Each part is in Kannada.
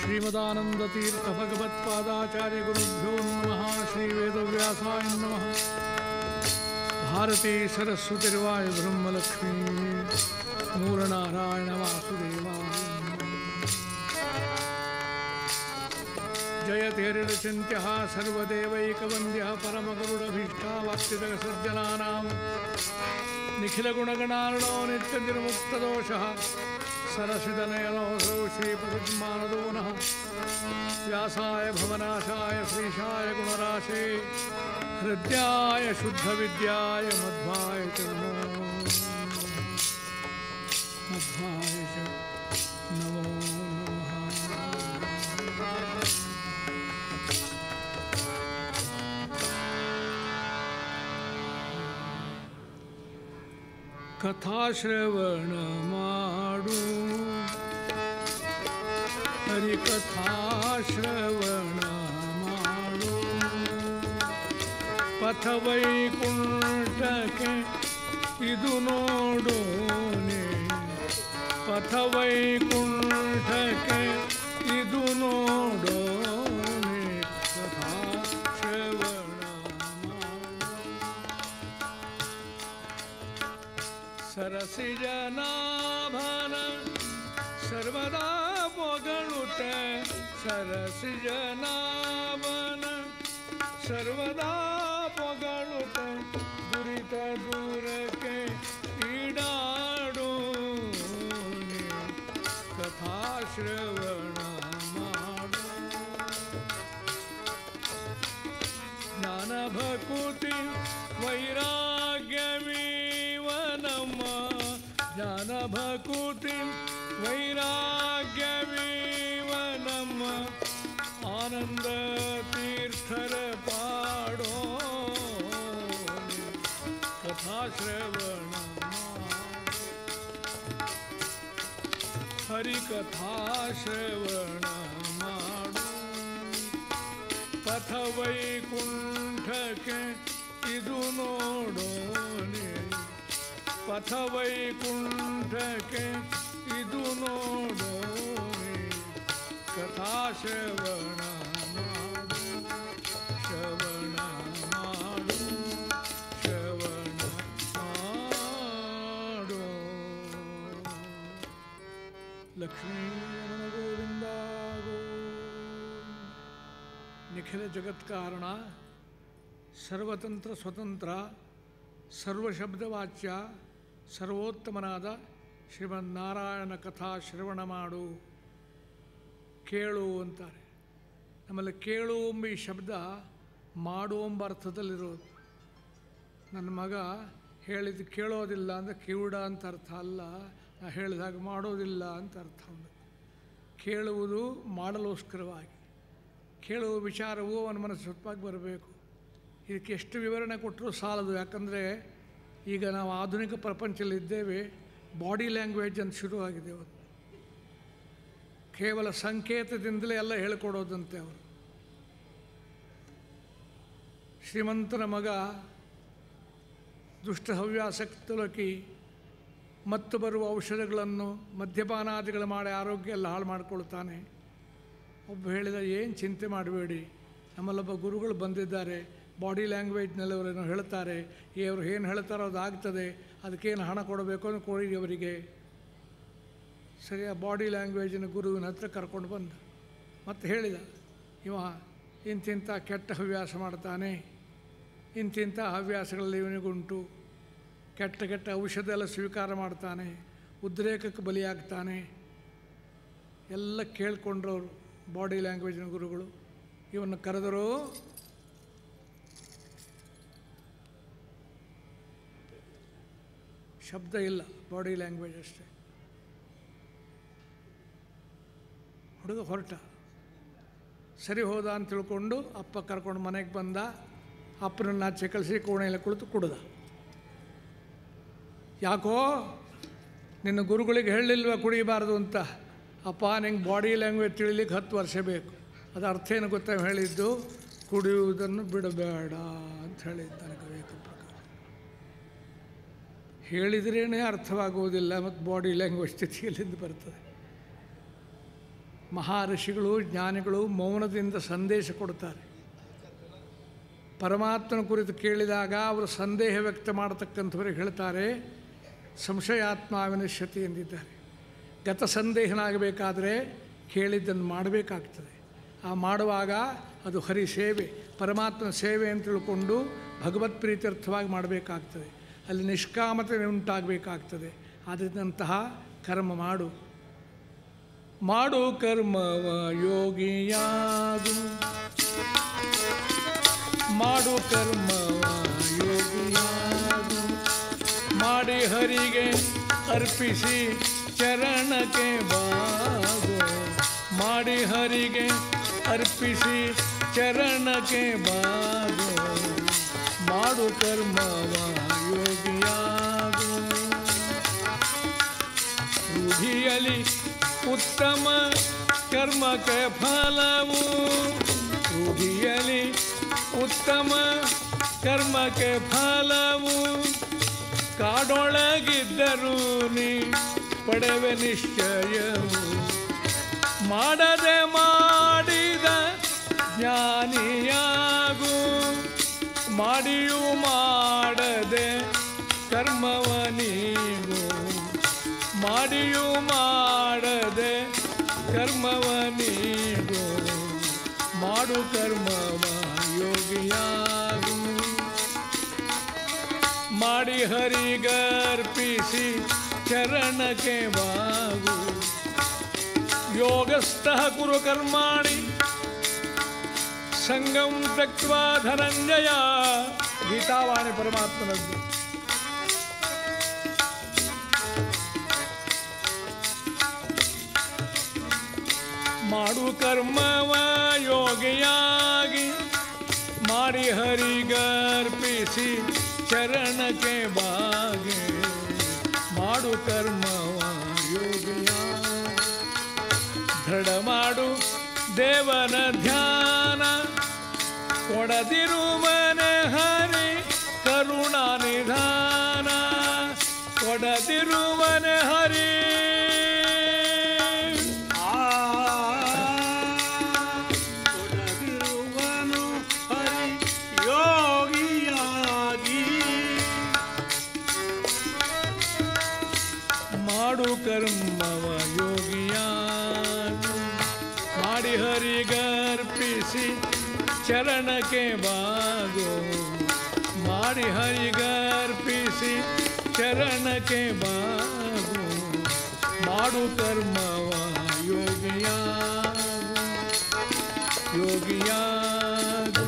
श्रीमदानंदतीर्थ भगवत्पादाचार्य गुरुभ्यो नमः। श्री वेदव्यासाय नमः। भारती सरस्वतीर्वाय ब्रह्मलक्ष्मी मूलनारायण वासुदेवाय जयतेरिचिन्त्यः सर्वदेवैकवन्द्यः परमगरुडभीष्टावाप्तिदसज्जनानां निखिलगुणगणार्णो नित्यनिर्मुक्तदोषः सरसिदनयनोऽसौ श्रीपदुमानदो नः। व्यासाय भवनाशाय श्रीशाय गुणराशे हृद्याय शुद्धविद्याय मध्वाय च नमो नमः। कथाश्रवण माडु हरिकथाश्रवण माडु पथवैकुंठके इदु नोडोने पथवैकुंठके इदु नोडोने कथाश्रवण सरसिजनाभन सर्वदा पोगಳುತ್ತೆ सरसिजनाभन सर्वदा पोगಳುತ್ತೆ दुरित दूरಕ್ಕೆ ಈಡಾಡು ಕಥಾಶ್ರವಣ ಮಾಡು ಜ್ಞಾನ ಭಕುತಿ ವೈರಾಗ್ಯವೀವ ನಮ್ಮ ಜ್ಞಾನ ಭಕುತಿ ವೈರಾಗ್ಯವೀವ ನಮ್ಮ ಆನಂದ ತೀರ್ಥರ ಪಾಡೋ ಕಥಾಶ್ರವಣ ಹರಿಕಥಾಶ್ರವಣ ಮಾಡು ಪಥವೈಕುಂಠಕ್ಕೆ ಇದು ನೋಡೋನೆ ಪಥವೈಕುಂಠಕ್ಕೆ ಇದು ನೋಡೋನೆ ಕಥಾಶ್ರವಣ ಮಾಡು ಶ್ರವಣ ಮಾಡು ಶ್ರವಣ ಮಾಡು ಲಕ್ಷ್ಮೀ ಗೋವಿಂದ ನಿಖಿಲ ಜಗತ್ಕಾರಣ ಸರ್ವತಂತ್ರ ಸ್ವತಂತ್ರ ಸರ್ವಶಬ್ದವಾಚ್ಯ ಸರ್ವೋತ್ತಮನಾದ ಶ್ರೀಮನ್ನಾರಾಯಣ ಕಥಾ ಶ್ರವಣ ಮಾಡು ಕೇಳು ಅಂತಾರೆ. ನಮ್ಮಲ್ಲಿ ಕೇಳು ಎಂಬ ಈ ಶಬ್ದ ಮಾಡು ಎಂಬ ಅರ್ಥದಲ್ಲಿರೋದು. ನನ್ನ ಮಗ ಹೇಳಿದ್ದು ಕೇಳೋದಿಲ್ಲ ಅಂದರೆ ಕಿವುಡ ಅಂತ ಅರ್ಥ ಅಲ್ಲ, ನಾ ಹೇಳಿದಾಗ ಮಾಡೋದಿಲ್ಲ ಅಂತ ಅರ್ಥ. ಕೇಳುವುದು ಮಾಡಲೋಸ್ಕರವಾಗಿ, ಕೇಳುವ ವಿಚಾರವೂ ಅವನ ಮನಸ್ಸು ಸ್ವಲ್ಪಾಗಿ ಬರಬೇಕು. ಇದಕ್ಕೆ ಎಷ್ಟು ವಿವರಣೆ ಕೊಟ್ಟರೂ ಸಾಲದು. ಯಾಕಂದರೆ ಈಗ ನಾವು ಆಧುನಿಕ ಪ್ರಪಂಚದಲ್ಲಿದ್ದೇವೆ. ಬಾಡಿ ಲ್ಯಾಂಗ್ವೇಜ್ ಅಂತ ಶುರುವಾಗಿದೆ. ಅವರು ಕೇವಲ ಸಂಕೇತದಿಂದಲೇ ಎಲ್ಲ ಹೇಳಿಕೊಡೋದಂತೆ. ಅವರು ಶ್ರೀಮಂತನ ಮಗ ದುಷ್ಟ ಹವ್ಯಾಸಕ್ತಲಕಿ ಮತ್ತು ಬರುವ ಔಷಧಗಳನ್ನು ಮದ್ಯಪಾನಾದಿಗಳು ಮಾಡಿ ಆರೋಗ್ಯ ಎಲ್ಲ ಹಾಳು ಮಾಡಿಕೊಳ್ತಾನೆ. ಒಬ್ಬ ಹೇಳಿದ, ಏನು ಚಿಂತೆ ಮಾಡಬೇಡಿ, ನಮ್ಮಲ್ಲೊಬ್ಬ ಗುರುಗಳು ಬಂದಿದ್ದಾರೆ, ಬಾಡಿ ಲ್ಯಾಂಗ್ವೇಜ್ನಲ್ಲಿ ಅವರೇನು ಹೇಳ್ತಾರೆ, ಅವರು ಏನು ಹೇಳ್ತಾರೋ ಅದು ಆಗ್ತದೆ, ಅದಕ್ಕೇನು ಹಣ ಕೊಡಬೇಕು ಅಂತ ಕೊಡಿ ಅವರಿಗೆ. ಸರಿ, ಆ ಬಾಡಿ ಲ್ಯಾಂಗ್ವೇಜಿನ ಗುರುವಿನ ಹತ್ರ ಕರ್ಕೊಂಡು ಬಂದ. ಮತ್ತು ಹೇಳಿದ, ಇವ ಇಂತಿಂಥ ಕೆಟ್ಟ ಹವ್ಯಾಸ ಮಾಡ್ತಾನೆ, ಇಂತಿಂಥ ಹವ್ಯಾಸಗಳಲ್ಲಿ ಇವನಿಗುಂಟು, ಕೆಟ್ಟ ಕೆಟ್ಟ ಔಷಧ ಎಲ್ಲ ಸ್ವೀಕಾರ ಮಾಡ್ತಾನೆ, ಉದ್ರೇಕಕ್ಕೆ ಬಲಿಯಾಗ್ತಾನೆ. ಎಲ್ಲ ಕೇಳ್ಕೊಂಡ್ರವರು ಬಾಡಿ ಲ್ಯಾಂಗ್ವೇಜಿನ ಗುರುಗಳು. ಇವನ್ನು ಕರೆದರು. ಶಬ್ದ ಇಲ್ಲ, ಬಾಡಿ ಲ್ಯಾಂಗ್ವೇಜ್ ಅಷ್ಟೇ. ಹುಡುಗ ಹೊರಟ. ಸರಿ ಹೋದ ಅಂತ ತಿಳ್ಕೊಂಡು ಅಪ್ಪ ಕರ್ಕೊಂಡು ಮನೆಗೆ ಬಂದ. ಅಪ್ಪನನ್ನು ಆಚೆ ಕಳಿಸಿ ಕೋಣೆಯಲ್ಲಿ ಕುಳಿತು ಕುಡ್ದ. ಯಾಕೋ ನಿನ್ನ ಗುರುಗಳಿಗೆ ಹೇಳಲಿಲ್ವ ಕುಡಿಯಬಾರ್ದು ಅಂತ? ಅಪ್ಪ ನಿಂಗೆ ಬಾಡಿ ಲ್ಯಾಂಗ್ವೇಜ್ ತಿಳಿಲಿಕ್ಕೆ 10 ವರ್ಷ ಬೇಕು. ಅದು ಅರ್ಥ ಏನು ಗೊತ್ತಾ ಹೇಳಿದ್ದು? ಕುಡಿಯುವುದನ್ನು ಬಿಡಬೇಡ ಅಂತ ಹೇಳಿದ್ದಾನೆ ಕವಿ ಪ್ರಕಾರ. ಹೇಳಿದ್ರೇ ಅರ್ಥವಾಗುವುದಿಲ್ಲ, ಮತ್ತು ಬಾಡಿ ಲ್ಯಾಂಗ್ವೇಜ್ ಸ್ಥಿತಿಯಲ್ಲಿಂದ ಬರ್ತದೆ. ಮಹಾಋಷಿಗಳು ಜ್ಞಾನಿಗಳು ಮೌನದಿಂದ ಸಂದೇಶ ಕೊಡ್ತಾರೆ. ಪರಮಾತ್ಮನ ಕುರಿತು ಕೇಳಿದಾಗ ಅವರು ಸಂದೇಹ ವ್ಯಕ್ತ ಮಾಡತಕ್ಕಂಥವ್ರಿಗೆ ಹೇಳ್ತಾರೆ ಸಂಶಯಾತ್ಮ ವಿನಶ್ಯತಿ ಎಂದಿದ್ದಾರೆ. ಗತ ಸಂದೇಹನಾಗಬೇಕಾದರೆ ಕೇಳಿದ್ದನ್ನು ಮಾಡಬೇಕಾಗ್ತದೆ. ಆ ಮಾಡುವಾಗ ಅದು ಹರಿ ಸೇವೆ, ಪರಮಾತ್ಮನ ಸೇವೆ ಅಂತ ತಿಳ್ಕೊಂಡು ಭಗವತ್ ಪ್ರೀತ್ಯರ್ಥವಾಗಿ ಮಾಡಬೇಕಾಗ್ತದೆ. ಅಲ್ಲಿ ನಿಷ್ಕಾಮತೆ ಉಂಟಾಗಬೇಕಾಗ್ತದೆ. ಆದಂತಹ ಕರ್ಮ ಮಾಡು. ಮಾಡು ಕರ್ಮವ ಯೋಗಿಯಾಗು, ಮಾಡು ಕರ್ಮವ ಯೋಗಿಯಾಗು, ಮಾಡಿ ಹರಿಗೆ ಅರ್ಪಿಸಿ ಚರಣಕ್ಕೆ ಬಾಗು, ಮಾಡಿ ಹರಿಗೆ ಅರ್ಪಿಸಿ ಚರಣಕ್ಕೆ ಬಾಗು, ಮಾಡು ಕರ್ಮವ ಯೋಗಿಯಾಗು. ರೂಢಿಯಲಿ ಉತ್ತಮ ಕರ್ಮಕ್ಕೆ ಫಲವು, ರೂಢಿಯಲಿ ಉತ್ತಮ ಕರ್ಮಕ್ಕೆ ಫಲವು, ಕಾಡೊಳಗಿದ್ದರೂ ನೀ ಪಡೆವೆ ನಿಶ್ಚಯವು, ಮಾಡದೆ ಮಾಡಿದ ಜ್ಞಾನಿಯಾಗು, ಮಾಡಿಯೂ ಮಾಡದೆ ಕರ್ಮವ ನೀಗು, ಮಾಡಿಯೂ ಮಾಡದೆ ಕರ್ಮವ ನೀಗು, ಮಾಡು ಕರ್ಮವ ಯೋಗಿಯಾಗು. ಮಾಡಿ ಹರಿಗರ್ಪಿಸಿ ಚರಣಕ್ಕೆ ಬಾಗು, ಯೋಗಸ್ಥಃ ಕುರು ಕರ್ಮಾಣಿ ಸಂಗಂ ತ್ಯಕ್ತ್ವಾ ಧನಂಜಯ. ಗೀತಾವಾಣಿ ಪರಮಾತ್ಮನದ್ದು. ಮಾಡು ಕರ್ಮವ ಯೋಗಿಯಾಗಿ, ಮಾಡಿ ಹರಿಗರ್ಪಿಸಿ ಚರಣಕ್ಕೆ ಬಾಗೆ, ಮಾಡು ಕರ್ಮವ ಯೋಗಿಯಾಗಿ. ದೃಢ ಮಾಡು ದೇವನ ಧ್ಯಾನ, ಕೊಡದಿರು ಮನೆ ಹರಿ ಕರುಣಾ ನಿಧಾನ, ಕೊಡದಿರು ಮನೆ ಹರಿ ಕೊಡದಿರುವನು ಹರಿ ಯೋಗಿಯಾಗಿ. ಮಾಡು ಕರ್ಮವ ಯೋಗಿಯಾಗಿ, ಮಾಡಿ ಹರಿಗರ್ಪಿಸಿ ಚರಣಕ್ಕೆ ಬಾಗು, ಮಾಡಿ ಹರಿಗರ್ಪಿಸಿ ಚರಣಕ್ಕೆ ಬಾಗು, ಮಾಡು ಕರ್ಮವ ಯೋಗಿಯಾಗು, ಯೋಗಿಯಾಗು,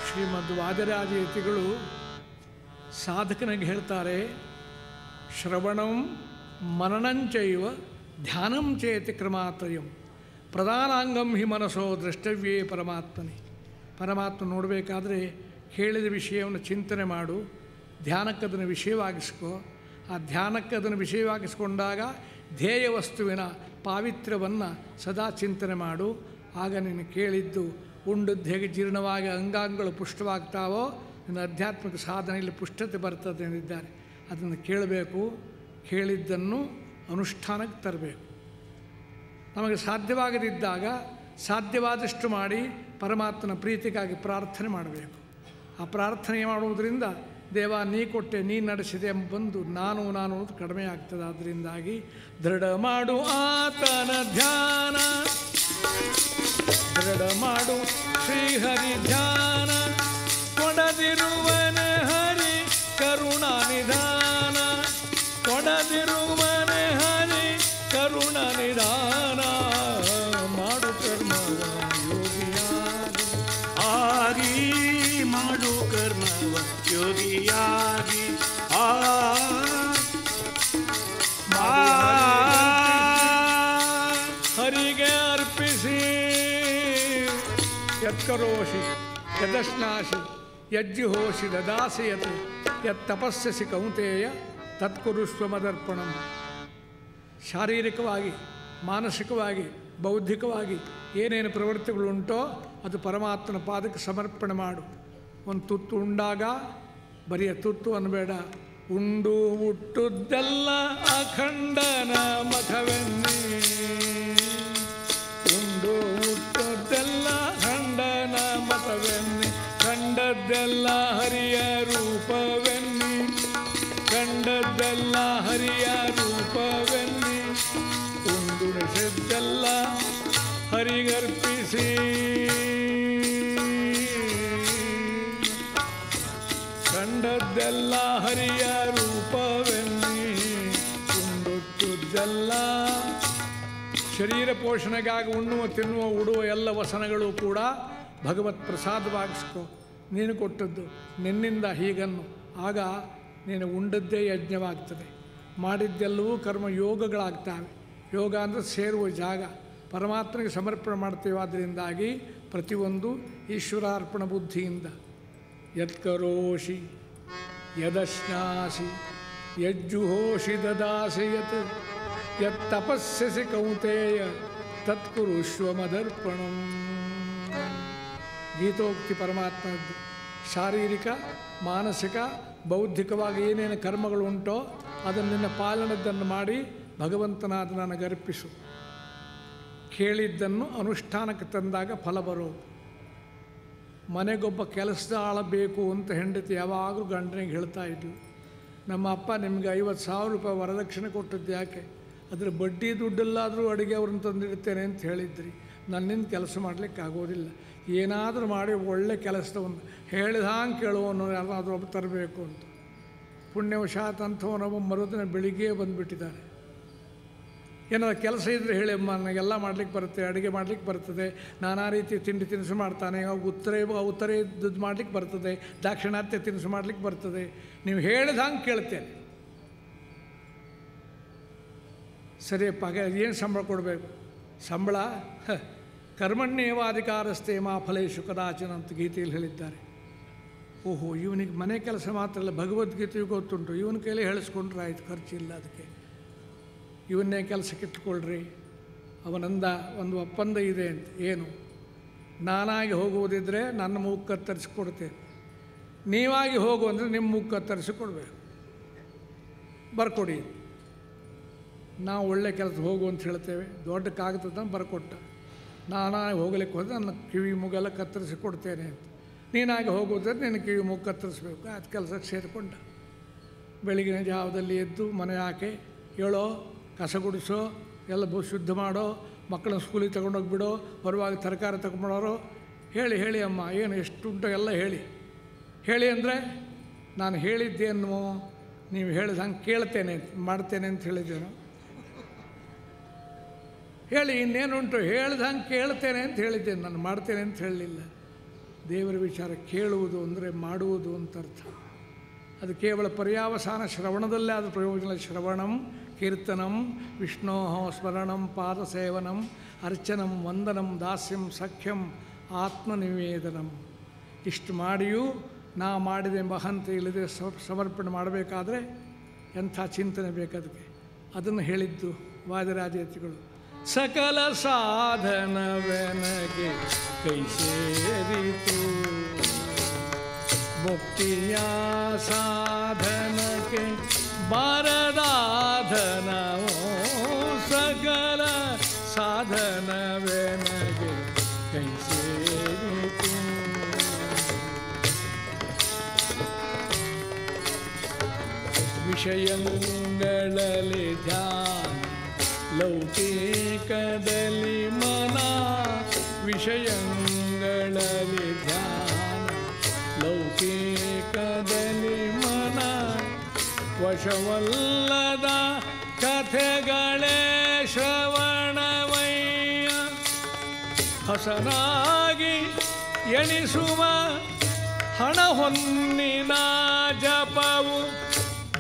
ಶ್ರೀಮದ್ ವಾದಿರಾಜ ಯತಿಗಳು ಸಾಧಕನಿಗೆ ಹೇಳ್ತಾರೆ, ಶ್ರವಣಂ ಮನನಂಚೈವ ಧ್ಯಾನಂ ಚೇತಿ ಕ್ರಮಾತ್ರಯಂ ಪ್ರಧಾನಾಂಗಂ ಹಿ ಮನಸೋ ದ್ರಷ್ಟವ್ಯೇ ಪರಮಾತ್ಮನೇ. ಪರಮಾತ್ಮ ನೋಡಬೇಕಾದ್ರೆ ಹೇಳಿದ ವಿಷಯವನ್ನು ಚಿಂತನೆ ಮಾಡು, ಧ್ಯಾನಕ್ಕೆ ಅದನ್ನು ವಿಷಯವಾಗಿಸ್ಕೋ. ಆ ಧ್ಯಾನಕ್ಕೆ ಅದನ್ನು ವಿಷಯವಾಗಿಸ್ಕೊಂಡಾಗ ಧ್ಯೇಯ ವಸ್ತುವಿನ ಪಾವಿತ್ರ್ಯವನ್ನು ಸದಾ ಚಿಂತನೆ ಮಾಡು. ಆಗ ನೀನು ಕೇಳಿದ್ದು ಉಂಡದ್ದು ಹೇಗೆ ಜೀರ್ಣವಾಗಿ ಅಂಗಾಂಗಗಳು ಪುಷ್ಟವಾಗ್ತಾವೋ ನಿನ್ನ ಆಧ್ಯಾತ್ಮಿಕ ಸಾಧನೆಯಲ್ಲಿ ಪುಷ್ಟತೆ ಬರ್ತದೆ ಎಂದಿದ್ದಾರೆ. ಅದನ್ನು ಕೇಳಬೇಕು, ಕೇಳಿದ್ದನ್ನು ಅನುಷ್ಠಾನಕ್ಕೆ ತರಬೇಕು. ನಮಗೆ ಸಾಧ್ಯವಾಗದಿದ್ದಾಗ ಸಾಧ್ಯವಾದಷ್ಟು ಮಾಡಿ ಪರಮಾತ್ಮನ ಪ್ರೀತಿಗಾಗಿ ಪ್ರಾರ್ಥನೆ ಮಾಡಬೇಕು. ಆ ಪ್ರಾರ್ಥನೆ ಮಾಡುವುದರಿಂದ ದೇವ ನೀ ಕೊಟ್ಟೆ, ನೀ ನಡೆಸಿದೆ ಎಂಬಂದು ನಾನು ಅನ್ನೋದು ಕಡಿಮೆ ಆಗ್ತದೆ. ಅದರಿಂದಾಗಿ ದೃಢ ಮಾಡು ಆತನ ಧ್ಯಾನ, ದೃಢ ಮಾಡು ಶ್ರೀಹರಿ ಧ್ಯಾನ, ಕೊಡದಿರುವನೆ ಹರಿ ಕರುಣಾ ನಿಧಾನ, ಕೊಡದಿರುವನೆ ಹರಿ ಕರುಣಾ ನಿಧಾನ, ಮಾಡು ಕರ್ಮವ ಯೋಗಿಯಾಗಿ ಆಗಿ, ಮಾಡು ಕರ್ಮವ ಯೋಗಿಯಾಗಿ. ಹರಿಗೆ ಅರ್ಪಿಸಿ ಯತ್ಕರೋಷಿ ಯದಶ್ನಾಸಿ ಯಜ್ಜುಹೋಷಿ ದದಾಸಯತ್ ಯತ್ತಪಸ್ಯಸಿ ಕೌಂತೆಯ ತತ್ಕುರುಷ್ವ ಮದರ್ಪಣಂ. ಶಾರೀರಿಕವಾಗಿ, ಮಾನಸಿಕವಾಗಿ, ಬೌದ್ಧಿಕವಾಗಿ ಏನೇನು ಪ್ರವೃತ್ತಿಗಳುಂಟೋ ಅದು ಪರಮಾತ್ಮನ ಪಾದಕ್ಕೆ ಸಮರ್ಪಣೆ ಮಾಡು. ಒಂದು ತುತ್ತು ಉಂಡಾಗ ಬರಿಯ ತುತ್ತು ಅನ್ನಬೇಡ, ಉಂಡು ಹುಟ್ಟುದ್ದೆಲ್ಲ ಅಖಂಡನ ಮಖವೆನ್ನಿ, ಉಂಡು ಹುಟ್ಟುದ್ದೆಲ್ಲ ಖಂಡನ ಮಖವೆನ್ನಿ, ಕಂಡದ್ದೆಲ್ಲ ಹರಿಯ ರೂಪವೆನ್ನಿ, ಕಂಡದ್ದೆಲ್ಲ ಹರಿಯ ರೂಪವೆನ್ನಿ, ಉಂಡುಣಿಸಿದ್ದೆಲ್ಲ ಹರಿಗರ್ಪಿಸಿ, ಕಂಡದ್ದೆಲ್ಲ ಹರಿಯ ರೂಪವೆನ್ನಿ, ಉಂಡುತ್ತುದ್ದೆಲ್ಲ. ಶರೀರ ಪೋಷಣೆಗಾಗಿ ಉಣ್ಣುವ, ತಿನ್ನುವ, ಉಡುವ ಎಲ್ಲ ವಸನಗಳು ಕೂಡ ಭಗವತ್ ಪ್ರಸಾದವಾಗಿಸ್ಕೊ. ನೀನು ಕೊಟ್ಟದ್ದು ನಿನ್ನಿಂದ ಹೀಗನ್ನು, ಆಗ ನೀನು ಉಂಡದ್ದೇ ಯಜ್ಞವಾಗ್ತದೆ, ಮಾಡಿದ್ದೆಲ್ಲವೂ ಕರ್ಮಯೋಗಗಳಾಗ್ತವೆ. ಯೋಗ ಅಂದರೆ ಸೇರುವ ಜಾಗ, ಪರಮಾತ್ಮನಿಗೆ ಸಮರ್ಪಣೆ ಮಾಡ್ತೇವೆ. ಅದರಿಂದಾಗಿ ಪ್ರತಿಯೊಂದು ಈಶ್ವರಾರ್ಪಣ ಬುದ್ಧಿಯಿಂದ ಯತ್ಕರೋಷಿ ಯದಶ್ನಾಸಿ ಯಜ್ಜುಹೋಷಿ ದದಾಸಿ ಯತ್ ಯತ್ತಪಸ್ಯಸಿ ಕೌಂತೆಯ ತತ್ಕುರುಷ್ವ ಮದರ್ಪಣಂ. ಗೀತೋಕ್ತಿ ಪರಮಾತ್ಮನದ್ದು. ಶಾರೀರಿಕ, ಮಾನಸಿಕ, ಬೌದ್ಧಿಕವಾಗಿ ಏನೇನು ಕರ್ಮಗಳು ಉಂಟೋ ಅದನ್ನು ಪಾಲನದ್ದನ್ನು ಮಾಡಿ ಭಗವಂತನಾದ ನನಗರ್ಪಿಸು. ಕೇಳಿದ್ದನ್ನು ಅನುಷ್ಠಾನಕ್ಕೆ ತಂದಾಗ ಫಲ ಬರೋದು. ಮನೆಗೊಬ್ಬ ಕೆಲಸದ ಆಳ ಬೇಕು ಅಂತ ಹೆಂಡತಿ ಯಾವಾಗಲೂ ಗಂಡನಿಗೆ ಹೇಳ್ತಾ ಇದ್ಲು. ನಮ್ಮ ಅಪ್ಪ ನಿಮಗೆ 50,000 ರೂಪಾಯಿ ವರದಕ್ಷಿಣೆ ಕೊಟ್ಟದ್ದು ಯಾಕೆ? ಅದರ ಬಡ್ಡಿ ದುಡ್ಡಲ್ಲಾದರೂ ಅಡುಗೆ ಅವ್ರನ್ನ ತಂದಿಡ್ತೇನೆ ಅಂತ ಹೇಳಿದ್ರಿ. ನನ್ನಿಂದ ಕೆಲಸ ಮಾಡಲಿಕ್ಕೆ ಆಗೋದಿಲ್ಲ. ಏನಾದರೂ ಮಾಡಿ ಒಳ್ಳೆ ಕೆಲಸದ ಒಂದು ಹೇಳಿದ ಹಾಗೆ ಕೇಳುವನು ಯಾರಾದರೂ ಒಬ್ಬ ತರಬೇಕು ಅಂತ. ಪುಣ್ಯವಶಾತ್ ಅಂಥವನೊಬ್ಬ ಮರುದಿನ ಬೆಳಿಗ್ಗೆ ಬಂದುಬಿಟ್ಟಿದ್ದಾರೆ. ಏನಾದ್ರು ಕೆಲಸ ಇದ್ದರೆ ಹೇಳಿ ಅಮ್ಮ, ನನಗೆಲ್ಲ ಮಾಡ್ಲಿಕ್ಕೆ ಬರುತ್ತೆ, ಅಡುಗೆ ಮಾಡ್ಲಿಕ್ಕೆ ಬರ್ತದೆ, ನಾನಾ ರೀತಿ ತಿಂಡಿ ತಿನಿಸು ಮಾಡ್ತಾನೆ, ಉತ್ತರ ಇದ್ದದ್ದು ಮಾಡ್ಲಿಕ್ಕೆ ಬರ್ತದೆ, ದಾಕ್ಷಿಣಾತ್ಯ ತಿನಿಸು ಮಾಡ್ಲಿಕ್ಕೆ ಬರ್ತದೆ, ನೀವು ಹೇಳಿದ ಹಂಗೆ ಕೇಳ್ತೇನೆ. ಸರಿಯಪ್ಪ, ಏನು ಸಂಬಳ ಕೊಡಬೇಕು? ಸಂಬಳ ಕರ್ಮಣ್ಯೇವಾಧಿಕಾರಸ್ಥೆ ಮಾ ಫಲೇಶು ಕದಾಚನ ಅಂತ ಗೀತೆಯಲ್ಲಿ ಹೇಳಿದ್ದಾರೆ. ಓಹೋ, ಇವನಿಗೆ ಮನೆ ಕೆಲಸ ಮಾತ್ರ ಅಲ್ಲ, ಭಗವದ್ಗೀತೆಯು ಗೊತ್ತುಂಟು, ಇವನ ಕೈಲೇ ಹೇಳಿಸ್ಕೊಂಡ್ರೆ ಆಯ್ತು, ಖರ್ಚಿಲ್ಲ ಅದಕ್ಕೆ, ಇವನ್ನೇ ಕೆಲಸಕ್ಕೆ ಇಟ್ಕೊಳ್ರಿ. ಅವನಂದ ಒಂದು ಒಪ್ಪಂದ ಇದೆ ಅಂತ. ಏನು? ನಾನಾಗಿ ಹೋಗುವುದಿದ್ದರೆ ನನ್ನ ಮೂಗು ಕತ್ತರಿಸಿಕೊಡ್ತೇನೆ, ನೀವಾಗಿ ಹೋಗು ಅಂದರೆ ನಿಮ್ಮ ಮೂಗು ಕತ್ತರಿಸಿಕೊಡ್ಬೇಕು, ಬರ್ಕೊಡಿ. ನಾವು ಒಳ್ಳೆ ಕೆಲಸ ಹೋಗು ಅಂತ ಹೇಳ್ತೇವೆ, ದೊಡ್ಡ ಕಾಗದ ಬರ್ಕೊಟ್ಟ. ನಾನಾಗಿ ಹೋಗ್ಲಿಕ್ಕೆ ಹೋದರೆ ನನ್ನ ಕಿವಿ ಮೂಗೆಲ್ಲ ಕತ್ತರಿಸಿಕೊಡ್ತೇನೆ ಅಂತ. ನೀನಾಗಿ ಹೋಗೋದ್ರೆ ನಿನ್ನ ಕಿವಿ ಮೂಗು ಕತ್ತರಿಸ್ಬೇಕು. ಅದು ಕೆಲಸಕ್ಕೆ ಸೇರಿಕೊಂಡ. ಬೆಳಗಿನ ಜಾವದಲ್ಲಿ ಎದ್ದು ಮನೆ ಹಾಕಿ ಹೇಳೋ, ಕಸ ಗುಡಿಸೋ, ಎಲ್ಲ ಶುದ್ಧ ಮಾಡೋ, ಮಕ್ಕಳನ್ನ ಸ್ಕೂಲಿಗೆ ತೊಗೊಂಡೋಗ್ಬಿಡೋ, ಬರುವಾಗ ತರಕಾರಿ ತಗೊಂಡ್ಬಿಡೋರು, ಹೇಳಿ ಅಮ್ಮ ಏನು ಎಷ್ಟುಂಟೋ ಎಲ್ಲ ಹೇಳಿ ಅಂದರೆ ನಾನು ಹೇಳಿದ್ದೇನು ನೀವು ಹೇಳಿದ ಹಂಗೆ ಕೇಳ್ತೇನೆ ಮಾಡ್ತೇನೆ ಅಂತ ಹೇಳಿದ್ದೇನು? ಹೇಳಿ, ಇನ್ನೇನುಂಟು? ಹೇಳ್ದ ಹಂಗೆ ಕೇಳ್ತೇನೆ ಅಂತ ಹೇಳಿದ್ದೇನೆ, ನಾನು ಮಾಡ್ತೇನೆ ಅಂತ ಹೇಳಲಿಲ್ಲ. ದೇವರ ವಿಚಾರ ಕೇಳುವುದು ಅಂದರೆ ಮಾಡುವುದು ಅಂತ ಅರ್ಥ. ಅದು ಕೇವಲ ಪರ್ಯಾವಸಾನ ಶ್ರವಣದಲ್ಲೇ ಆದ ಪ್ರಯೋಜನ. ಶ್ರವಣಂ ಕೀರ್ತನಂ ವಿಷ್ಣೋ ಸ್ಮರಣಂ ಪಾದಸೇವನಂ ಅರ್ಚನಂ ವಂದನಂ ದಾಸ್ಯಂ ಸಖ್ಯಂ ಆತ್ಮನಿವೇದನಂ. ಇಷ್ಟು ಮಾಡಿಯೂ ನಾ ಮಾಡಿದೆಂಬ ಹಂತ ಇಲ್ಲದೆ ಸಮರ್ಪಣೆ ಮಾಡಬೇಕಾದ್ರೆ ಎಂಥ ಚಿಂತನೆ ಬೇಕದಕ್ಕೆ. ಅದನ್ನು ಹೇಳಿದ್ದು ವಾದಿರಾಜಯತಿಗಳು. ಸಕಲ ಸಾಧನವೆನಗೆ ಕೈ ಸೇರಿತು, ಮುಕ್ತಿಯ ಸಾಧನಕ್ಕೆ ಬಾರದಾಧನವೋ, ಸಕಲ ಸಾಧನವೆನಗೆ ಕೈ ಸೇರಿತು. ವಿಷಯಗಳಲ್ಲಿ ಧ್ಯಾನ, ಲೌಕಿಕದಲ್ಲಿ ಮನ, ವಿಷಯಗಳಲ್ಲಿ ಧ್ಯಾನ, ಲೌಕಿಕದಲ್ಲಿ ಮನ, ವಶವಲ್ಲದ ಕಥೆಗಳೇ ಶ್ರವಣವಯ್ಯ. ಹಸನಾಗಿ ಎಣಿಸುವ ಹಣ ಹೊನ್ನಿನ ಜಪವು,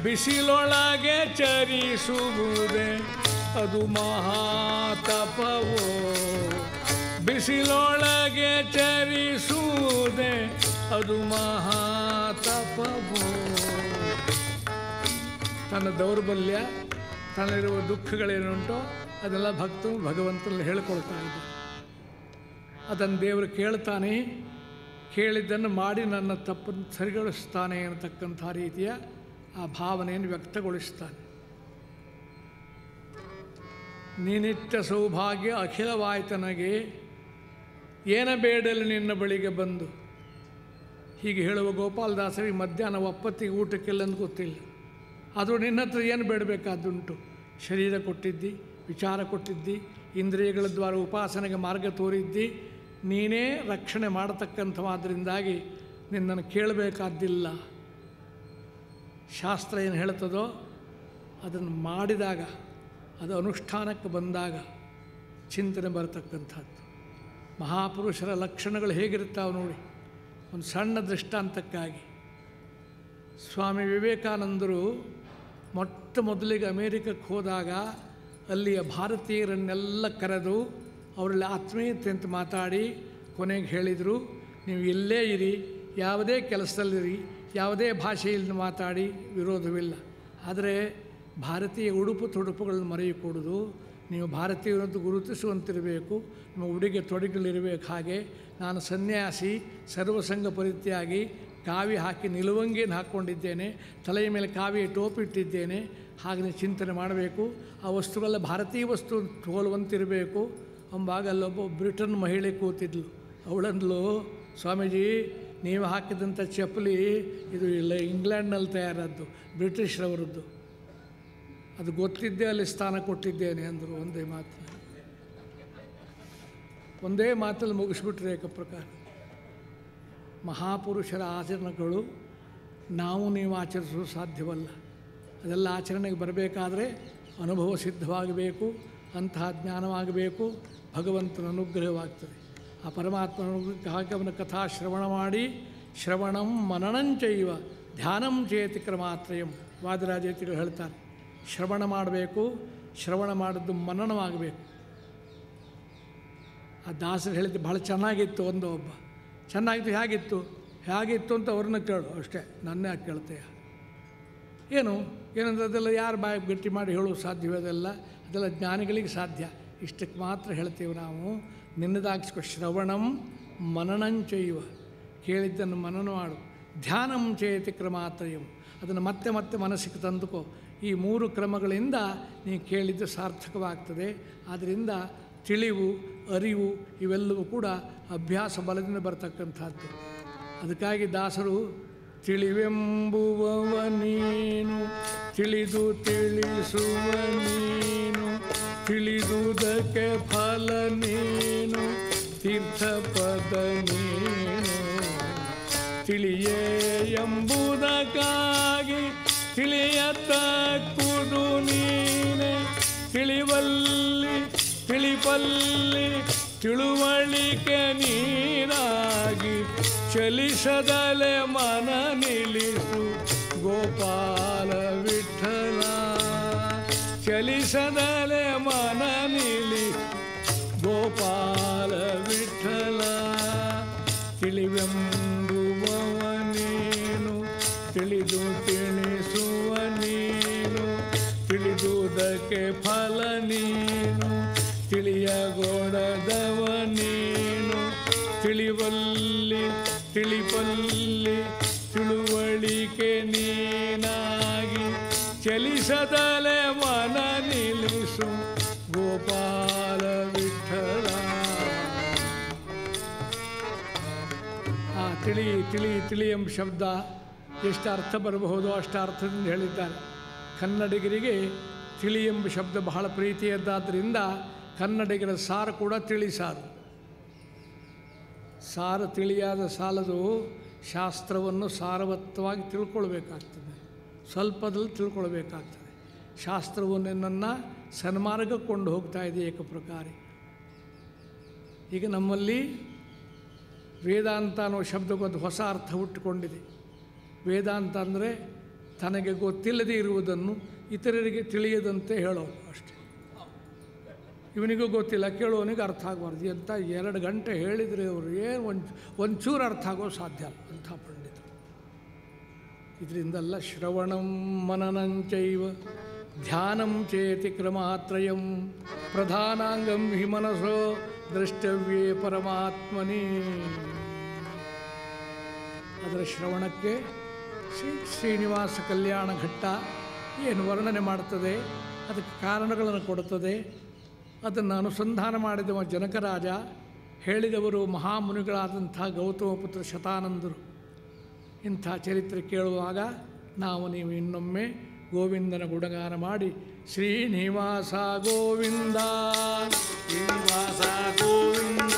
ಬಿಸಿಲೊಳಗೆ ಚರಿಸುವುದೇ ಅದು ಮಹಾತಪವೋ. ಬಿಸಿಲೊಳಗೆ ಚರಿಸುವುದೇ ಅದು ಮಹಾತಪವೋ. ತನ್ನ ದೌರ್ಬಲ್ಯ, ತನ್ನಲ್ಲಿರುವ ದುಃಖಗಳೇನುಂಟೋ ಅದೆಲ್ಲ ಭಗವಂತನಲ್ಲಿ ಹೇಳಿಕೊಳ್ತಾ ಇದ್ದ. ಅದನ್ನು ದೇವರು ಕೇಳ್ತಾನೆ, ಕೇಳಿದ್ದನ್ನು ಮಾಡಿ ನನ್ನ ತಪ್ಪನ್ನು ಸರಿಗೊಳಿಸ್ತಾನೆ ಅನ್ನತಕ್ಕಂಥ ರೀತಿಯ ಆ ಭಾವನೆಯನ್ನು ವ್ಯಕ್ತಗೊಳಿಸ್ತಾನೆ. ನೀನಿಟ್ಟ ಸೌಭಾಗ್ಯ ಅಖಿಲವಾಯ್ತನಗೆ, ಏನ ಬೇಡಲು ನಿನ್ನ ಬಳಿಗೆ ಬಂದು. ಹೀಗೆ ಹೇಳುವ ಗೋಪಾಲದಾಸರಿಗೆ ಮಧ್ಯಾಹ್ನ ಒಪ್ಪತ್ತಿಗೆ ಊಟಕ್ಕಿಲ್ಲ ಅಂತ ಗೊತ್ತಿಲ್ಲ. ಆದರೂ ನಿನ್ನ ಹತ್ರ ಏನು ಬೇಡಬೇಕಾದುಂಟು. ಶರೀರ ಕೊಟ್ಟಿದ್ದಿ, ವಿಚಾರ ಕೊಟ್ಟಿದ್ದಿ, ಇಂದ್ರಿಯಗಳ ದ್ವಾರ ಉಪಾಸನೆಗೆ ಮಾರ್ಗ ತೋರಿದ್ದಿ, ನೀನೇ ರಕ್ಷಣೆ ಮಾಡತಕ್ಕಂಥವಾದ್ದರಿಂದಾಗಿ ನಿನ್ನನ್ನು ಕೇಳಬೇಕಾದ್ದಿಲ್ಲ. ಶಾಸ್ತ್ರ ಏನು ಹೇಳ್ತದೋ ಅದನ್ನು ಮಾಡಿದಾಗ, ಅದು ಅನುಷ್ಠಾನಕ್ಕೆ ಬಂದಾಗ ಚಿಂತನೆ ಬರತಕ್ಕಂಥದ್ದು. ಮಹಾಪುರುಷರ ಲಕ್ಷಣಗಳು ಹೇಗಿರ್ತಾವೆ ನೋಡಿ. ಒಂದು ಸಣ್ಣ ದೃಷ್ಟಾಂತಕ್ಕಾಗಿ ಸ್ವಾಮಿ ವಿವೇಕಾನಂದರು ಮೊಟ್ಟ ಮೊದಲಿಗೆ ಅಮೇರಿಕಕ್ಕೆ ಹೋದಾಗ ಅಲ್ಲಿಯ ಭಾರತೀಯರನ್ನೆಲ್ಲ ಕರೆದು ಅವರಲ್ಲಿ ಆತ್ಮೀಯತೆ ಅಂತ ಮಾತಾಡಿ ಕೊನೆಗೆ ಹೇಳಿದರು, ನೀವು ಇಲ್ಲೇ ಇರಿ, ಯಾವುದೇ ಕೆಲಸದಲ್ಲಿರಿ, ಯಾವುದೇ ಭಾಷೆಯಲ್ಲಿ ಮಾತಾಡಿ ವಿರೋಧವಿಲ್ಲ. ಆದರೆ ಭಾರತೀಯ ಉಡುಪು ತೊಡುಪುಗಳನ್ನು ಮರೆಯಕೂಡದು. ನೀವು ಭಾರತೀಯರಂತೂ ಗುರುತಿಸುವಂತಿರಬೇಕು, ನಿಮ್ಮ ಉಡುಗೆ ತೊಡುಗೆಗಳಿರಬೇಕು. ಹಾಗೆ ನಾನು ಸನ್ಯಾಸಿ, ಸರ್ವಸಂಗ ಪರಿತ್ಯಾಗಿ, ಕಾವಿ ಹಾಕಿ ನಿಲುವಂಗಿಯನ್ನು ಹಾಕ್ಕೊಂಡಿದ್ದೇನೆ, ತಲೆಯ ಮೇಲೆ ಕಾವಿಯ ಟೋಪಿ ಇಟ್ಟಿದ್ದೇನೆ. ಹಾಗೆ ನೀವು ಚಿಂತನೆ ಮಾಡಬೇಕು. ಆ ವಸ್ತುಗಳೆಲ್ಲ ಭಾರತೀಯ ವಸ್ತು ಹೋಲುವಂತಿರಬೇಕು ಅಂಬಾಗ ಅಲ್ಲೊಬ್ಬ ಬ್ರಿಟನ್ ಮಹಿಳೆ ಕೂತಿದ್ಲು. ಅವಳಂದ್ಲು, ಸ್ವಾಮೀಜಿ ನೀವು ಹಾಕಿದಂಥ ಚಪ್ಪಲಿ ಇದು ಇಲ್ಲ, ಇಂಗ್ಲೆಂಡ್ನಲ್ಲಿ ತಯಾರಾದ್ದು, ಬ್ರಿಟಿಷ್ರವರದ್ದು. ಅದು ಗೊತ್ತಿದ್ದೇ ಅಲ್ಲಿ ಸ್ಥಾನ ಕೊಟ್ಟಿದ್ದೇನೆ ಅಂದರು. ಒಂದೇ ಮಾತಲ್ಲಿ ಮುಗಿಸ್ಬಿಟ್ರೆ ಏಕಪ್ರಕಾರ. ಮಹಾಪುರುಷರ ಆಚರಣೆಗಳು ನಾವು ನೀವು ಆಚರಿಸಲು ಸಾಧ್ಯವಲ್ಲ. ಅದೆಲ್ಲ ಆಚರಣೆಗೆ ಬರಬೇಕಾದ್ರೆ ಅನುಭವ ಸಿದ್ಧವಾಗಬೇಕು, ಅಂತಹ ಜ್ಞಾನವಾಗಬೇಕು, ಭಗವಂತನ ಅನುಗ್ರಹವಾಗ್ತದೆ. ಆ ಪರಮಾತ್ಮನ ಅನುಗ್ರಹಕ್ಕೆ ಅವನ ಕಥಾ ಶ್ರವಣ ಮಾಡಿ, ಶ್ರವಣಂ ಮನನಂಚೈವ ಧ್ಯಾನಂ ಚೇತಿ ಕ್ರಮಾತ್ರಯಂ ವಾದಿರಾಜೇತಿಗಳು ಹೇಳ್ತಾರೆ. ಶ್ರವಣ ಮಾಡಬೇಕು, ಶ್ರವಣ ಮಾಡಿದ್ದು ಮನನವಾಗಬೇಕು. ಆ ದಾಸರು ಹೇಳಿದ್ದು ಭಾಳ ಚೆನ್ನಾಗಿತ್ತು. ಒಬ್ಬ ಚೆನ್ನಾಗಿತ್ತು, ಹೇಗಿತ್ತು ಅಂತ ಅವ್ರನ್ನ ಕೇಳು ಅಷ್ಟೇ, ನನ್ನೇ ಆಗಿ ಕೇಳ್ತೀಯ. ಏನಂದ್ರೆ ಅದೆಲ್ಲ ಯಾರು ಬಾಯಿ ಗಟ್ಟಿ ಮಾಡಿ ಹೇಳೋದು ಸಾಧ್ಯವೇ? ಅದೆಲ್ಲ ಜ್ಞಾನಿಗಳಿಗೆ ಸಾಧ್ಯ. ಇಷ್ಟಕ್ಕೆ ಮಾತ್ರ ಹೇಳ್ತೀವಿ ನಾವು. ನಿನ್ನದಾಗಿಸ್ಕೊ. ಶ್ರವಣಂ ಮನನಂಚೈವ, ಕೇಳಿದ್ದನ್ನು ಮನನ ಮಾಡು. ಧ್ಯಾನಂ ಚೇತಿ ಕ್ರಮಾತ್ರಯಂ, ಅದನ್ನು ಮತ್ತೆ ಮತ್ತೆ ಮನಸ್ಸಿಗೆ ತಂದುಕೋ. ಈ 3 ಕ್ರಮಗಳಿಂದ ನೀವು ಕೇಳಿದ್ದು ಸಾರ್ಥಕವಾಗ್ತದೆ. ಆದ್ದರಿಂದ ತಿಳಿವು, ಅರಿವು ಇವೆಲ್ಲವೂ ಕೂಡ ಅಭ್ಯಾಸ ಬಲದಿಂದ ಬರ್ತಕ್ಕಂಥದ್ದು. ಅದಕ್ಕಾಗಿ ದಾಸರು ತಿಳಿವೆಂಬುವವ ನೀನು, ತಿಳಿದು ತಿಳಿಸುವ ನೀನು, ತಿಳಿದುದಕ್ಕೆ ಫಲ ನೀನು, ತೀರ್ಥಪದ ನೀನು. ತಿಳಿಯೇ ಎಂಬುದಕ್ಕಾಗಿ ತಿಳಿಯತಕ್ಕುದು ನೀನೆ, ತಿಳಿವಲ್ಲಿ ತಿಳಿಪಲ್ಲಿ ತಿಳುವಳಿಕೆ ನೀನಾಗಿ, ಚಲಿಸದಲೆ ಮನ ನಿಲ್ಲಿಸು ಗೋಪಾಲ ವಿಠಲ. ಚಲಿಸದಲೆ ಮನ ನಿಲ್ಲಿಸು ಗೋಪಾಲ ವಿಠಲ. ತಿಳಿವೆಂಬುವವ ನೀನು, ತಿಳಿದು ತಿಳಿಸುವ ನೀನು, ತಿಳಿದುದಕ್ಕೆ ಫಲ ನೀನು, ತಿಳಿಯಗೊಡದವ ನೀನು. ತಿಳಿವಲ್ಲಿ ತಿಳಿಪಲ್ಲಿ ತಿಳುವಳಿಕೆ ನೀನಾಗಿ, ಚಲಿಸದಲೆ ಮನ ನಿಲ್ಲಿಸು ಗೋಪಾಲ ವಿಠಲ. ಆ ತಿಳಿ ತಿಳಿ ತಿಳಿ ಎಂಬ ಶಬ್ದ ಎಷ್ಟು ಅರ್ಥ ಬರಬಹುದೋ ಅಷ್ಟು ಅರ್ಥದಿಂದ ಹೇಳಿದ್ದಾರೆ. ಕನ್ನಡಿಗರಿಗೆ ತಿಳಿ ಎಂಬ ಶಬ್ದ ಬಹಳ ಪ್ರೀತಿಯದ್ದಾದ್ದರಿಂದ ಕನ್ನಡಿಗರ ಸಾರು ಕೂಡ ತಿಳಿ ಸಾರು. ಸಾರು ತಿಳಿಯಾದ ಸಾಲದು, ಶಾಸ್ತ್ರವನ್ನು ಸಾರವತ್ತವಾಗಿ ತಿಳ್ಕೊಳ್ಬೇಕಾಗ್ತದೆ, ಸ್ವಲ್ಪದಲ್ಲಿ ತಿಳ್ಕೊಳ್ಬೇಕಾಗ್ತದೆ. ಶಾಸ್ತ್ರವು ನಿನ್ನನ್ನು ಸನ್ಮಾರ್ಗಕ್ಕೆ ಕೊಂಡು ಹೋಗ್ತಾ ಇದೆ ಏಕಪ್ರಕಾರಿ. ಈಗ ನಮ್ಮಲ್ಲಿ ವೇದಾಂತ ಅನ್ನೋ ಶಬ್ದಕ್ಕೊಂದು ಹೊಸ ಅರ್ಥ ಹುಟ್ಟುಕೊಂಡಿದೆ. ವೇದಾಂತ ಅಂದರೆ ತನಗೆ ಗೊತ್ತಿಲ್ಲದೆ ಇರುವುದನ್ನು ಇತರರಿಗೆ ತಿಳಿಯದಂತೆ ಹೇಳೋದು ಅಷ್ಟೆ. ಇವನಿಗೂ ಗೊತ್ತಿಲ್ಲ, ಕೇಳುವವನಿಗೆ ಅರ್ಥ ಆಗಬಾರ್ದು ಅಂತ 2 ಗಂಟೆ ಹೇಳಿದರೆ ಅವರು ಏನು ಒಂಚೂರು ಅರ್ಥ ಆಗೋ ಸಾಧ್ಯ ಅಲ್ಲ ಅಂಥ ಪಂಡಿತರು. ಇದರಿಂದಲ್ಲ ಶ್ರವಣಂ ಮನನಂಚೈವ ಧ್ಯಾನಂ ಚೇತಿ ಕ್ರಮಾತ್ರಯಂ ಪ್ರಧಾನಾಂಗಂ ಹಿ ಮನಸೋ ದ್ರಷ್ಟವ್ಯೇ ಪರಮಾತ್ಮನೇ. ಅದರ ಶ್ರವಣಕ್ಕೆ ಶ್ರೀನಿವಾಸ ಕಲ್ಯಾಣ ಘಟ್ಟ ಏನು ವರ್ಣನೆ ಮಾಡುತ್ತದೆ, ಅದಕ್ಕೆ ಕಾರಣಗಳನ್ನು ಕೊಡುತ್ತದೆ. ಅದನ್ನು ಅನುಸಂಧಾನ ಮಾಡಿದವ ಜನಕರಾಜ, ಹೇಳಿದವರು ಮಹಾಮುನಿಗಳಾದಂಥ ಗೌತಮ ಪುತ್ರ ಶತಾನಂದರು. ಇಂಥ ಚರಿತ್ರೆ ಕೇಳುವಾಗ ನಾವು ನೀವು ಇನ್ನೊಮ್ಮೆ ಗೋವಿಂದನ ಗುಣಗಾನ ಮಾಡಿ ಶ್ರೀನಿವಾಸ ಗೋವಿಂದ ಶ್ರೀನಿವಾಸ ಗೋವಿಂದ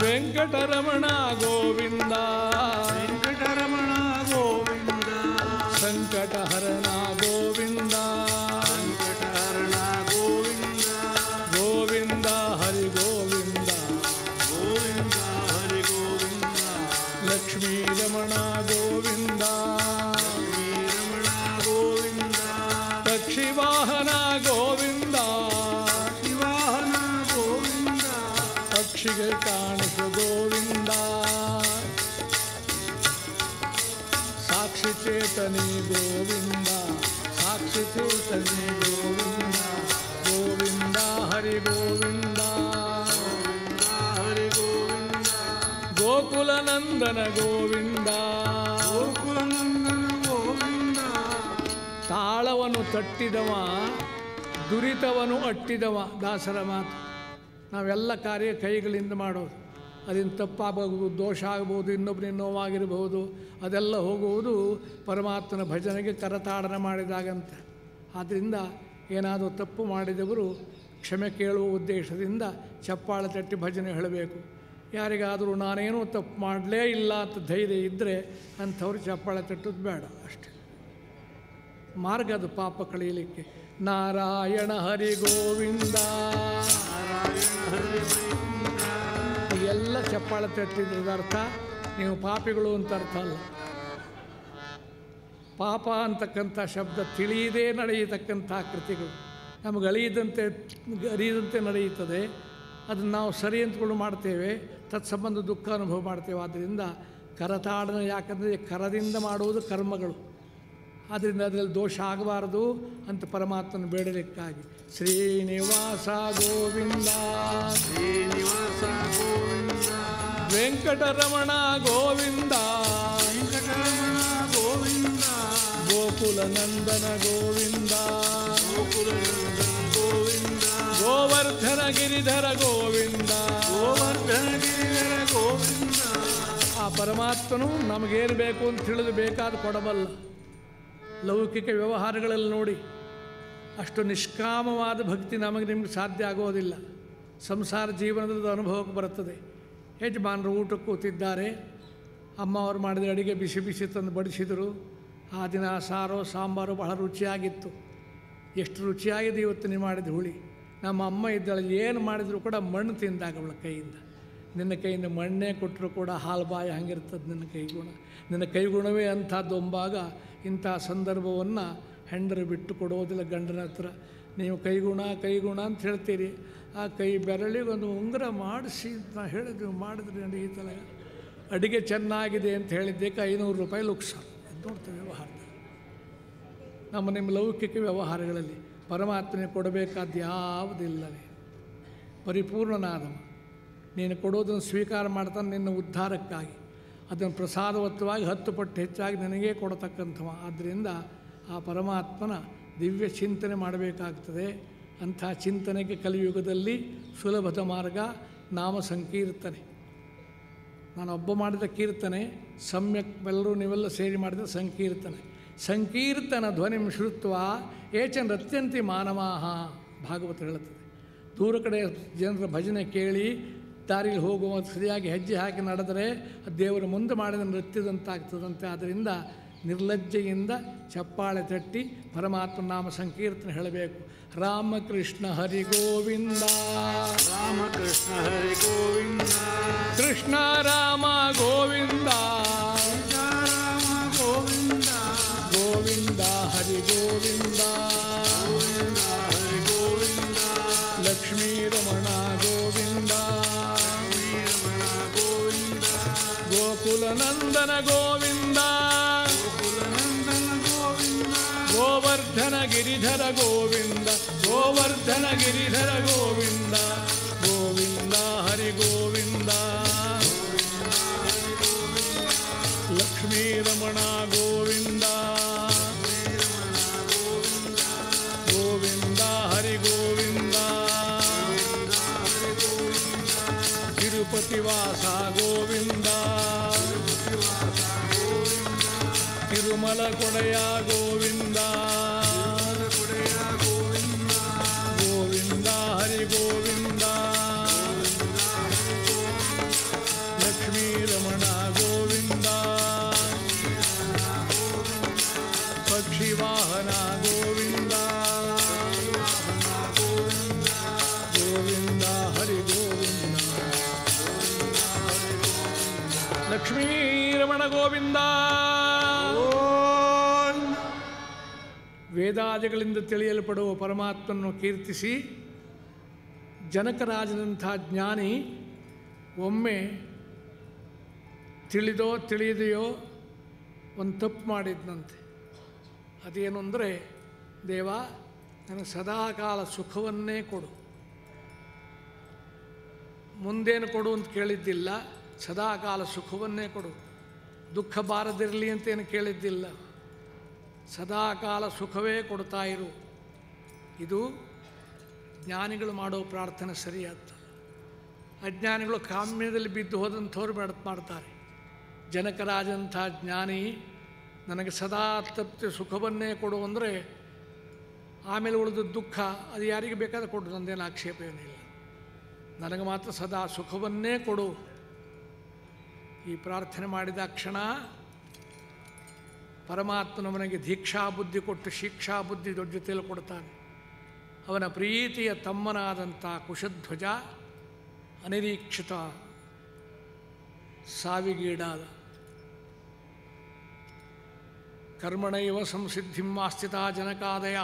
ವೆಂಕಟರಮಣ ಗೋವಿಂದ ವೆಂಕಟರಮಣ ಗೋವಿಂದ ಸಂಕಟಹರಣ ಗೋವಿಂದ ವೆಂಕಟರಮಣ ಗೋವಿಂದ ಗೋವಿಂದ ಹರಿ ಗೋವಿಂದ ಗೋವಿಂದ ಹರಿ ಗೋವಿಂದ ಲಕ್ಷ್ಮೀ ರಮಣ ಗೋವಿಂದ ಶ್ರೀರಮಣ ಗೋವಿಂದ ಪಕ್ಷಿವಾಹನ ಗೋವಿಂದ ಶಿವಾಹನ ಗೋವಿಂದ ಪಕ್ಷಿಗೆ ಕಾಣಿಸು ಗೋವಿಂದ ಸಾಕ್ಷಿ ಚೇತನಿ ಗೋವಿಂದ ಸಾಕ್ಷಿ ಚೇತನಿ ಗೋವಿಂದ ಗೋವಿಂದ ಹರಿ ಗೋವಿಂದ ಹರಿ ಗೋವಿಂದ ಗೋಕುಲ ನಂದನ ಗೋವಿಂದ ಗೋಕುಲನಂದನ ಗೋವಿಂದ ತಾಳವನ್ನು ತಟ್ಟಿದವ ದುರಿತವನು ಅಟ್ಟಿದವ. ದಾಸರ ಮಾತು. ನಾವೆಲ್ಲ ಕಾರ್ಯ ಕೈಗಳಿಂದ ಮಾಡೋದು, ಅದನ್ನು ತಪ್ಪಾಗಬಹುದು, ದೋಷ ಆಗ್ಬೋದು, ಇನ್ನೊಬ್ಬನಿಗೆ ನೋವಾಗಿರಬಹುದು, ಅದೆಲ್ಲ ಹೋಗುವುದು ಪರಮಾತ್ಮನ ಭಜನೆಗೆ ಕರತಾಡನ ಮಾಡಿದಾಗಂತೆ. ಆದ್ದರಿಂದ ಏನಾದರೂ ತಪ್ಪು ಮಾಡಿದವರು ಕ್ಷಮೆ ಕೇಳುವ ಉದ್ದೇಶದಿಂದ ಚಪ್ಪಾಳೆ ತಟ್ಟಿ ಭಜನೆ ಹೇಳಬೇಕು. ಯಾರಿಗಾದರೂ ನಾನೇನೂ ತಪ್ಪು ಮಾಡಲೇ ಇಲ್ಲ ಅಂತ ಧೈರ್ಯ ಇದ್ದರೆ ಅಂಥವ್ರು ಚಪ್ಪಾಳೆ ತಟ್ಟೋದು ಬೇಡ ಅಷ್ಟೆ. ಮಾರ್ಗ ಅದು ಪಾಪ ಕಳೆಯಲಿಕ್ಕೆ. ನಾರಾಯಣ ಹರಿ ಗೋವಿಂದ ಎಲ್ಲ ಚಪ್ಪಾಳೆ ತಟ್ಟಿದ್ರದ ಅರ್ಥ ನೀವು ಪಾಪಿಗಳು ಅಂತ ಅರ್ಥ ಅಲ್ಲ. ಪಾಪ ಅಂತಕ್ಕಂಥ ಶಬ್ದ ತಿಳಿಯದೇ ನಡೆಯತಕ್ಕಂಥ ಕೃತಿಗಳು ನಮಗೆ ಅರಿಯದಂತೆ ನಡೆಯುತ್ತದೆ. ಅದನ್ನು ನಾವು ಸರಿ ಅಂದ್ಕೊಂಡು ಮಾಡ್ತೇವೆ, ತತ್ಸಂಬಂಧ ದುಃಖ ಅನುಭವ ಮಾಡ್ತೇವೆ. ಆದ್ದರಿಂದ ಕರತಾಡನ, ಯಾಕಂದರೆ ಕರದಿಂದ ಮಾಡುವುದು ಕರ್ಮಗಳು, ಆದ್ದರಿಂದ ಅದರಲ್ಲಿ ದೋಷ ಆಗಬಾರದು ಅಂತ ಪರಮಾತ್ಮನ ಬೇಡಲಿಕ್ಕಾಗಿ ಶ್ರೀನಿವಾಸ ಗೋವಿಂದ ಶ್ರೀನಿವಾಸ ಗೋವಿಂದ ವೆಂಕಟರಮಣ ಗೋವಿಂದ ವೆಂಕಟರಮಣ ಗೋವಿಂದ ಗೋಕುಲ ನಂದನ ಗೋವಿಂದ ಗೋಕುಲನಂದನ ಗೋವಿಂದ ಗೋವರ್ಧನ ಗಿರಿಧರ ಗೋವಿಂದ ಗೋವರ್ಧನ ಗಿರಿಧರ ಗೋವಿಂದ. ಆ ಪರಮಾತ್ಮನು ನಮಗೇನು ಬೇಕು ಅಂತ ತಿಳಿದು ಬೇಕಾದ ಕೊಡಬಲ್ಲ. ಲೌಕಿಕ ವ್ಯವಹಾರಗಳಲ್ಲಿ ನೋಡಿ ಅಷ್ಟು ನಿಷ್ಕಾಮವಾದ ಭಕ್ತಿ ನಿಮಗೆ ಸಾಧ್ಯ ಆಗೋದಿಲ್ಲ. ಸಂಸಾರ ಜೀವನದ ಅನುಭವಕ್ಕೆ ಬರುತ್ತದೆ. ಯಜಮಾನರು ಊಟಕ್ಕೆ ಕೂತಿದ್ದಾರೆ, ಅಮ್ಮ ಅವರು ಮಾಡಿದ ಅಡುಗೆ ಬಿಸಿ ಬಿಸಿ ತಂದು ಬಡಿಸಿದರು. ಆ ದಿನ ಸಾರು ಸಾಂಬಾರು ಬಹಳ ರುಚಿಯಾಗಿತ್ತು. ಎಷ್ಟು ರುಚಿಯಾಗಿದೆ ಇವತ್ತು ನೀವು ಮಾಡಿದ ಹುಳಿ. ನಮ್ಮ ಅಮ್ಮ ಇದ್ದಾಳೆ, ಏನು ಮಾಡಿದರೂ ಕೂಡ ಮಣ್ಣು ತಿಂದಾಗ ಅವಳ ಕೈಯಿಂದ. ನಿನ್ನ ಕೈಯಿಂದ ಮಣ್ಣೇ ಕೊಟ್ಟರು ಕೂಡ ಹಾಲು ಬಾಯಿ ಹಂಗಿರ್ತದೆ ನಿನ್ನ ಕೈಗುಣ. ನಿನ್ನ ಕೈಗುಣವೇ ಅಂಥದ್ದು ಎಂಬಾಗ ಇಂಥ ಸಂದರ್ಭವನ್ನು ಹೆಂಡರು ಬಿಟ್ಟು ಕೊಡೋದಿಲ್ಲ ಗಂಡನ ಹತ್ರ. ನೀವು ಕೈಗುಣ ಅಂತ ಹೇಳ್ತೀರಿ, ಆ ಕೈ ಬೆರಳಿಗೊಂದು ಉಂಗುರ ಮಾಡಿಸಿ ನಾ ಹೇಳಿದ್ವಿ, ಮಾಡಿದ್ರೆ ನಡೆಯುತ್ತಲ್ಲ. ಅಡುಗೆ ಚೆನ್ನಾಗಿದೆ ಅಂತ ಹೇಳಿದ್ದಕ್ಕೆ 500 ರೂಪಾಯಿ ಲುಕ್ಸ. ಅದು ನೋಡ್ತೇವೆ ವ್ಯವಹಾರದಲ್ಲಿ. ನಿಮ್ಮ ಲೌಕಿಕ ವ್ಯವಹಾರಗಳಲ್ಲಿ ಪರಮಾತ್ಮನಿಗೆ ಕೊಡಬೇಕಾದ ಯಾವುದಿಲ್ಲವೇ. ಪರಿಪೂರ್ಣನಾದವ ನೀನು ಕೊಡೋದನ್ನು ಸ್ವೀಕಾರ ಮಾಡ್ತಾನೆ ನಿನ್ನ ಉದ್ಧಾರಕ್ಕಾಗಿ. ಅದನ್ನು ಪ್ರಸಾದವತ್ತವಾಗಿ 10 ಪಟ್ಟು ಹೆಚ್ಚಾಗಿ ನಿನಗೇ ಕೊಡತಕ್ಕಂಥವ. ಆದ್ದರಿಂದ ಆ ಪರಮಾತ್ಮನ ದಿವ್ಯ ಚಿಂತನೆ ಮಾಡಬೇಕಾಗ್ತದೆ. ಅಂಥ ಚಿಂತನೆಗೆ ಕಲಿಯುಗದಲ್ಲಿ ಸುಲಭದ ಮಾರ್ಗ ನಾಮ ಸಂಕೀರ್ತನೆ. ನಾನೊಬ್ಬ ಮಾಡಿದ ಕೀರ್ತನೆ, ಸಮ್ಯಕ್ ಎಲ್ಲರೂ ನೀವೆಲ್ಲ ಸೇರಿ ಮಾಡಿದ ಸಂಕೀರ್ತನೆ. ಸಂಕೀರ್ತನ ಧ್ವನಿಂ ಶ್ರುತ್ವ ಏಚ ನೃತ್ಯಂತಿ ಮಾನವಾಹ ಭಾಗವತ ಹೇಳುತ್ತದೆ. ದೂರ ಕಡೆ ಜನರ ಭಜನೆ ಕೇಳಿ ದಾರಿಯಲ್ಲಿ ಹೋಗುವ ಸರಿಯಾಗಿ ಹೆಜ್ಜೆ ಹಾಕಿ ನಡೆದರೆ ದೇವರ ಮುಂದೆ ಮಾಡಿದ ನೃತ್ಯದಂತಾಗ್ತದಂತೆ. ಆದ್ದರಿಂದ ನಿರ್ಲಜ್ಜೆಯಿಂದ ಚಪ್ಪಾಳೆ ತಟ್ಟಿ ಪರಮಾತ್ಮ ನಾಮ ಸಂಕೀರ್ತನೆ ಹೇಳಬೇಕು. ರಾಮಕೃಷ್ಣ ಹರಿ ಗೋವಿಂದ ರಾಮಕೃಷ್ಣ ಹರಿ ಗೋವಿಂದ ಕೃಷ್ಣ ರಾಮ ಗೋವಿಂದ ರಾಮ ಗೋವಿಂದ ಗೋವಿಂದ ಹರಿ ಗೋವಿಂದ ಗೋವಿಂದ ಹರಿ ಗೋವಿಂದ ಲಕ್ಷ್ಮೀ ರಮ ಗೋಕುಲನಂದನ ಗೋವಿಂದ ಗೋವರ್ಧನ ಗಿರಿಧರ ಗೋವಿಂದ ಗೋವರ್ಧನ ಗಿರಿಧರ ಗೋವಿಂದ ಗೋವಿಂದ ಹರಿ ಗೋವಿಂದ ಲಕ್ಷ್ಮೀ ರಮಣ ಗೋವಿಂದ ಗೋವಿಂದ ಹರಿ ಗೋವಿಂದ ತಿರುಪತಿ ವಾಸ ಗೋವಿಂದ ತಿರುಮಲ ಕೊಡೆಯ ಗೋವಿಂದ ಗೋವಿಂದ ಹರಿ ಗೋವಿಂದ ಲಕ್ಷ್ಮೀ ರಮಣ ಗೋವಿಂದ ಪಕ್ಷಿ ವಾಹನ ಗೋವಿಂದ ಗೋವಿಂದ ಹರಿ ಗೋವಿಂದ ಲಕ್ಷ್ಮೀ ರಮಣ ಗೋವಿಂದ. ವೇದಾದಿಗಳಿಂದ ತಿಳಿಯಲ್ಪಡುವ ಪರಮಾತ್ಮನನ್ನು ಕೀರ್ತಿಸಿ ಜನಕರಾಜನಂಥ ಜ್ಞಾನಿ ಒಮ್ಮೆ ತಿಳಿದೋ ತಿಳಿಯದೆಯೋ ಒಂದು ತಪ್ಪು ಮಾಡಿದ್ನಂತೆ. ಅದೇನು ಅಂದರೆ, ದೇವ ನನಗೆ ಸದಾಕಾಲ ಸುಖವನ್ನೇ ಕೊಡು, ಮುಂದೇನು ಕೊಡು ಅಂತ ಕೇಳಿದ್ದಿಲ್ಲ, ಸದಾಕಾಲ ಸುಖವನ್ನೇ ಕೊಡು, ದುಃಖ ಬಾರದಿರಲಿ ಅಂತೇನು ಕೇಳಿದ್ದಿಲ್ಲ, ಸದಾಕಾಲ ಸುಖವೇ ಕೊಡ್ತಾ ಇರು. ಇದು ಜ್ಞಾನಿಗಳು ಮಾಡೋ ಪ್ರಾರ್ಥನೆ ಸರಿಯಾಗ್ತದೆ. ಅಜ್ಞಾನಿಗಳು ಕಾಮ್ಯದಲ್ಲಿ ಬಿದ್ದು ಹೋದಂಥವ್ರು ಮಾಡ್ತಾರೆ. ಜನಕರಾಜಂಥ ಜ್ಞಾನಿ ನನಗೆ ಸದಾ ತೃಪ್ತಿ ಸುಖವನ್ನೇ ಕೊಡು ಅಂದರೆ, ಆಮೇಲೆ ಉಳಿದ ದುಃಖ ಅದು ಯಾರಿಗೆ ಬೇಕಾದ್ರೆ ಕೊಡು, ನಂದೇನು ಆಕ್ಷೇಪ ಏನಿಲ್ಲ, ನನಗೆ ಮಾತ್ರ ಸದಾ ಸುಖವನ್ನೇ ಕೊಡು. ಈ ಪ್ರಾರ್ಥನೆ ಮಾಡಿದ ಕ್ಷಣ ಪರಮಾತ್ಮನವನಿಗೆ ದೀಕ್ಷಾ ಬುದ್ಧಿ ಕೊಟ್ಟು ಶಿಕ್ಷಾ ಬುದ್ಧಿ ದೊಡ್ಡ ಜೊತೆಯಲ್ಲಿ ಕೊಡ್ತಾನೆ. ಅವನ ಪ್ರೀತಿಯ ತಮ್ಮನಾದಂಥ ಕುಶಧ್ವಜ ಅನಿರೀಕ್ಷಿತ ಸಾವಿಗೀಡಾದ. ಕರ್ಮಣೈವ ಸಂಸಿದ್ಧಿಂ ಆಸ್ಥಿತ ಜನಕಾದಯ.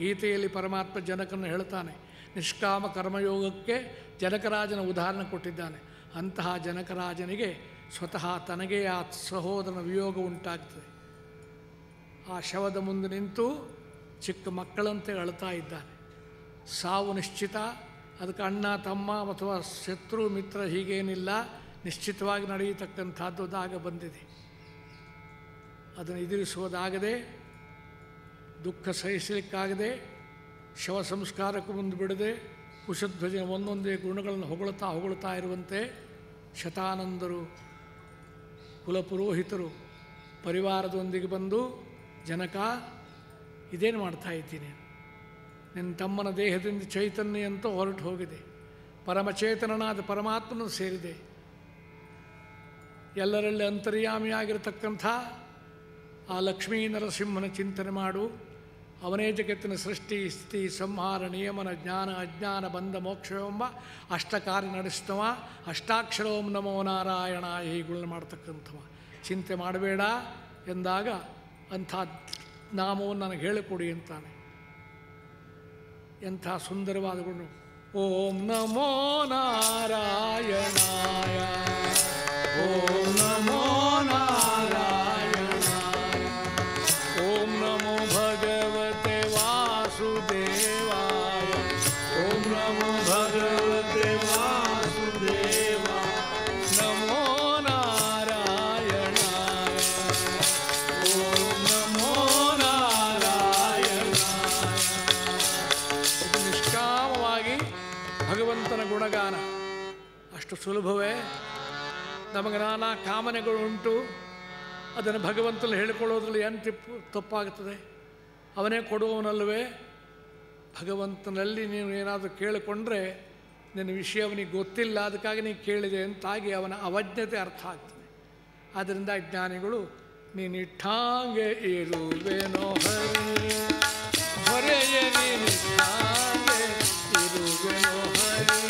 ಗೀತೆಯಲ್ಲಿ ಪರಮಾತ್ಮ ಜನಕನ್ನು ಹೇಳ್ತಾನೆ. ನಿಷ್ಕಾಮ ಕರ್ಮಯೋಗಕ್ಕೆ ಜನಕರಾಜನ ಉದಾಹರಣೆ ಕೊಟ್ಟಿದ್ದಾನೆ. ಅಂತಹ ಜನಕರಾಜನಿಗೆ ಸ್ವತಃ ತನಗೇ ಆ ಸಹೋದರನ ವಿಯೋಗ ಉಂಟಾಗ್ತದೆ. ಆ ಶವದ ಮುಂದೆ ನಿಂತು ಚಿಕ್ಕ ಮಕ್ಕಳಂತೆ ಅಳ್ತಾ ಇದ್ದಾನೆ. ಸಾವು ನಿಶ್ಚಿತ, ಅದಕ್ಕೆ ಅಣ್ಣ ತಮ್ಮ ಅಥವಾ ಶತ್ರು ಮಿತ್ರ ಹೀಗೇನಿಲ್ಲ, ನಿಶ್ಚಿತವಾಗಿ ನಡೆಯತಕ್ಕಂಥದ್ದುದಾಗ ಬಂದಿದೆ. ಅದನ್ನು ಎದುರಿಸುವುದಾಗದೆ, ದುಃಖ ಸಹಿಸಲಿಕ್ಕಾಗದೆ, ಶವ ಸಂಸ್ಕಾರಕ್ಕೂ ಮುಂದೆ ಬಿಡದೆ ಕುಶಧ್ವಜನ ಒಂದೊಂದೇ ಗುಣಗಳನ್ನು ಹೊಗಳ್ತಾ ಇರುವಂತೆ ಶತಾನಂದರು ಕುಲಪುರೋಹಿತರು ಪರಿವಾರದೊಂದಿಗೆ ಬಂದು, ಜನಕ ಇದೇನು ಮಾಡ್ತಾ ಇದ್ದೀನಿ, ನಿನ್ನ ತಮ್ಮನ ದೇಹದಿಂದ ಚೈತನ್ಯ ಅಂತೂ ಹೊರಟು ಹೋಗಿದೆ, ಪರಮಚೇತನನಾದ ಪರಮಾತ್ಮನೂ ಸೇರಿದೆ, ಎಲ್ಲರಲ್ಲಿ ಅಂತರ್ಯಾಮಿಯಾಗಿರತಕ್ಕಂಥ ಆ ಲಕ್ಷ್ಮೀ ನರಸಿಂಹನ ಚಿಂತನೆ ಮಾಡು. ಅವನೇ ಜಗತ್ತಿನ ಸೃಷ್ಟಿ ಸ್ಥಿತಿ ಸಂಹಾರ ನಿಯಮನ ಜ್ಞಾನ ಅಜ್ಞಾನ ಬಂಧ ಮೋಕ್ಷವೆಂಬ ಅಷ್ಟಕಾರ್ಯ ನಡೆಸ್ತವ, ಅಷ್ಟಾಕ್ಷರ ಓಂ ನಮೋ ನಾರಾಯಣ ಹೀಗಳನ್ನು ಮಾಡ್ತಕ್ಕಂಥವ. ಚಿಂತೆ ಮಾಡಬೇಡ ಎಂದಾಗ ಅಂಥ ನಾಮವನ್ನು ನನಗೆ ಹೇಳಿಕೊಡಿ ಅಂತಾನೆ. ಎಂಥ ಸುಂದರವಾದ ಗುಣ. ಓಂ ನಮೋ ನಾರಾಯಣಾಯ, ಓಂ ನಮೋ ನಾರಾಯಣಾಯ, ಓಂ ನಮೋ ಭಗವತೆ ವಾಸುದೇವಾಯ, ಓಂ ನಮೋ ಭಗವತೆ ವಾಸುದೇವಾಯ, ನಮೋ ನಾರಾಯಣಾಯ, ಓಂ ನಮೋ ನಾರಾಯಣಾಯ. ಇದು ನಿಷ್ಕಾಮವಾಗಿ ಭಗವಂತನ ಗುಣಗಾನ. ಅಷ್ಟು ಸುಲಭವೇ? ನಮಗೆ ನಾನಾ ಕಾಮನೆಗಳು ಉಂಟು, ಅದನ್ನು ಭಗವಂತನಲ್ಲಿ ಹೇಳಿಕೊಳ್ಳೋದ್ರಲ್ಲಿ ಏನು ತಪ್ಪಾಗುತ್ತದೆ? ಅವನೇ ಕೊಡುವವನಲ್ಲವೇ? ಭಗವಂತನಲ್ಲಿ ನೀವು ಏನಾದರೂ ಕೇಳಿಕೊಂಡ್ರೆ ನಿನ್ನ ವಿಷಯ ಅವನಿಗೆ ಗೊತ್ತಿಲ್ಲ, ಅದಕ್ಕಾಗಿ ನೀನು ಕೇಳಿದೆ ಅಂತಾಗಿ ಅವನ ಅವಜ್ಞತೆ ಅರ್ಥ ಆಗ್ತದೆ. ಆದ್ದರಿಂದ ಜ್ಞಾನಿಗಳು ನೀನು ಇಟ್ಟಾಂಗೆ ಇರುವೆನೋ ಹರಿ, ಹೊರೆಯ ನೀನು ಇಟ್ಟಾಂಗೆ ಇರುವೆನೋ ಹರಿ,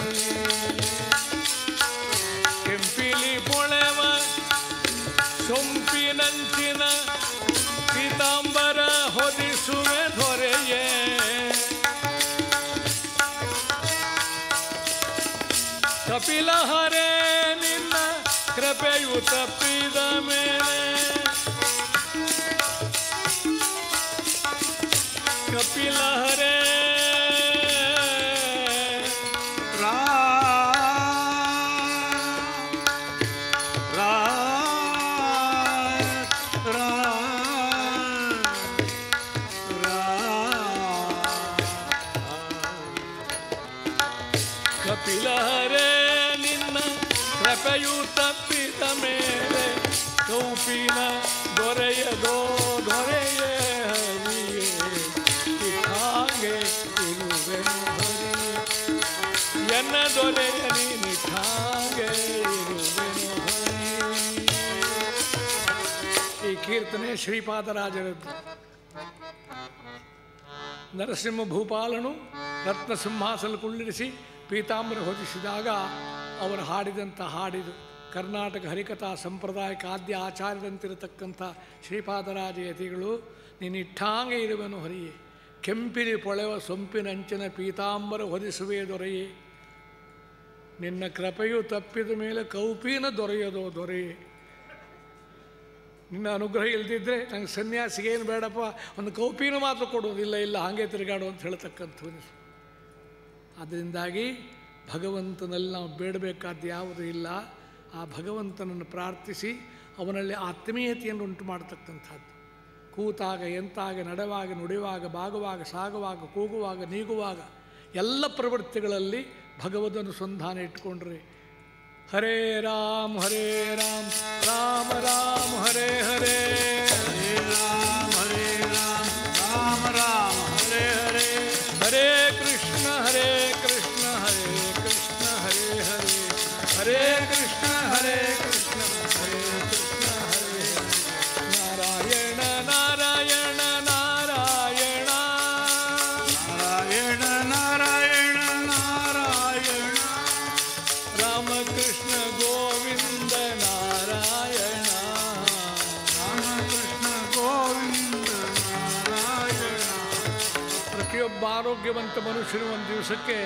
ಕೆಂಪಿಲಿ ಪೊಳೆವ ಸೊಂಪಿನಂಚಿನ ಪೀತಾಂಬರ ಹೊದಿಸುವೆ ದೊರೆಯೇ, ಕಪಿಲ ಹರೇ ನಿನ್ನ ಕೃಪೆಯು ತಪ್ಪಿದ ಮೇಲೆ ಕಪಿಲ ಹರೇ ಕಪಿಲ ಹರೇ ನಿನ್ನ ಕೃಪೆಯು ತಪ್ಪಿದ ಮೇಲೆ ಕೌಪಿನ ದೊರೆಯದೋ ದೊರೆಯೇ ಹರಿಯೇ ಹಾಗೆ ಇರುವೆನು ಹರಿ ಎನ್ನ ದೊರೆಯ ನೀನು ಹಾಗೆ ಇರುವೆನು ಹರಿ. ಈ ಕೀರ್ತನೆ ಶ್ರೀಪಾದರಾಜರದ್ದು. ನರಸಿಂಹ ಭೂಪಾಲನು ರತ್ನ ಸಿಂಹಾಸನ ಕುಳ್ಳಿರಿಸಿ ಪೀತಾಂಬರ ಹೊದಿಸಿದಾಗ ಅವರು ಹಾಡಿದಂಥ ಹಾಡಿದು ಕರ್ನಾಟಕ ಹರಿಕಥಾ ಸಂಪ್ರದಾಯಕ್ಕೆ ಆದ್ಯ ಆಚಾರ್ಯರಂತಿರತಕ್ಕಂಥ ಶ್ರೀಪಾದರಾಜ ಯತಿಗಳು ನೀನು ಇಟ್ಟಾಂಗೆ ಇರುವನು ಹರಿಯೇ ಕೆಂಪಿಲಿ ಪೊಳೆವ ಸೊಂಪಿನಂಚಿನ ಪೀತಾಂಬರ ಹೊದಿಸುವೆ ದೊರೆಯೇ ನಿನ್ನ ಕೃಪೆಯು ತಪ್ಪಿದ ಮೇಲೆ ಕೌಪಿನ ದೊರೆಯದೋ ದೊರೆಯೇ. ನಿನ್ನ ಅನುಗ್ರಹ ಇಲ್ದಿದ್ದರೆ ನಂಗೆ ಸನ್ಯಾಸಿಗೆ ಏನು ಬೇಡಪ್ಪ, ಒಂದು ಕೌಪಿನ ಮಾತ್ರ ಕೊಡೋದಿಲ್ಲ, ಇಲ್ಲ ಹಾಗೆ ತಿರುಗಾಡು ಅಂತ ಹೇಳ್ತಕ್ಕಂಥವನು. ಅದರಿಂದಾಗಿ ಭಗವಂತನಲ್ಲಿ ನಾವು ಬೇಡಬೇಕಾದ್ದು ಯಾವುದೂ ಇಲ್ಲ. ಆ ಭಗವಂತನನ್ನು ಪ್ರಾರ್ಥಿಸಿ ಅವನಲ್ಲಿ ಆತ್ಮೀಯತೆಯನ್ನು ಉಂಟು ಮಾಡತಕ್ಕಂಥದ್ದು. ಕೂತಾಗ ಎಂತಾಗ ನಡೆವಾಗ ನುಡಿಯುವಾಗ ಬಾಗುವಾಗ ಸಾಗುವಾಗ ಕೂಗುವಾಗ ನೀಗುವಾಗ ಎಲ್ಲ ಪ್ರವೃತ್ತಿಗಳಲ್ಲಿ ಭಗವದನುಸಂಧಾನ ಇಟ್ಕೊಂಡ್ರೆ ಹರೇ ರಾಮ್ ರಾಮ್ ರಾಮ್ ಹರೇ ಹರೇ ಹರೇ ರಾಮ ರಾಮ ರಾಮ ಹರೇ ಹರೇ ಹರೇ ಕೃಷ್ಣ ಹರೇ ಕೃಷ್ಣ ಹರೇ ಹರೇ ಹರೇ ಕೃಷ್ಣ ಹರೇ ಕೃಷ್ಣ ಹರೇ ಕೃಷ್ಣ ಹರೇ ನಾರಾಯಣ ನಾರಾಯಣ ನಾರಾಯಣ ನಾರಾಯಣ ನಾರಾಯಣ ನಾರಾಯಣ ರಾಮಕೃಷ್ಣ ಗೋವಿಂದ ನಾರಾಯಣ ರಾಮಕೃಷ್ಣ ಗೋವಿಂದ ನಾರಾಯಣ. ಪ್ರತಿಯೊಬ್ಬ ಆರೋಗ್ಯವಂತ ಮನುಷ್ಯನು ಒಂದು ದಿವಸಕ್ಕೆ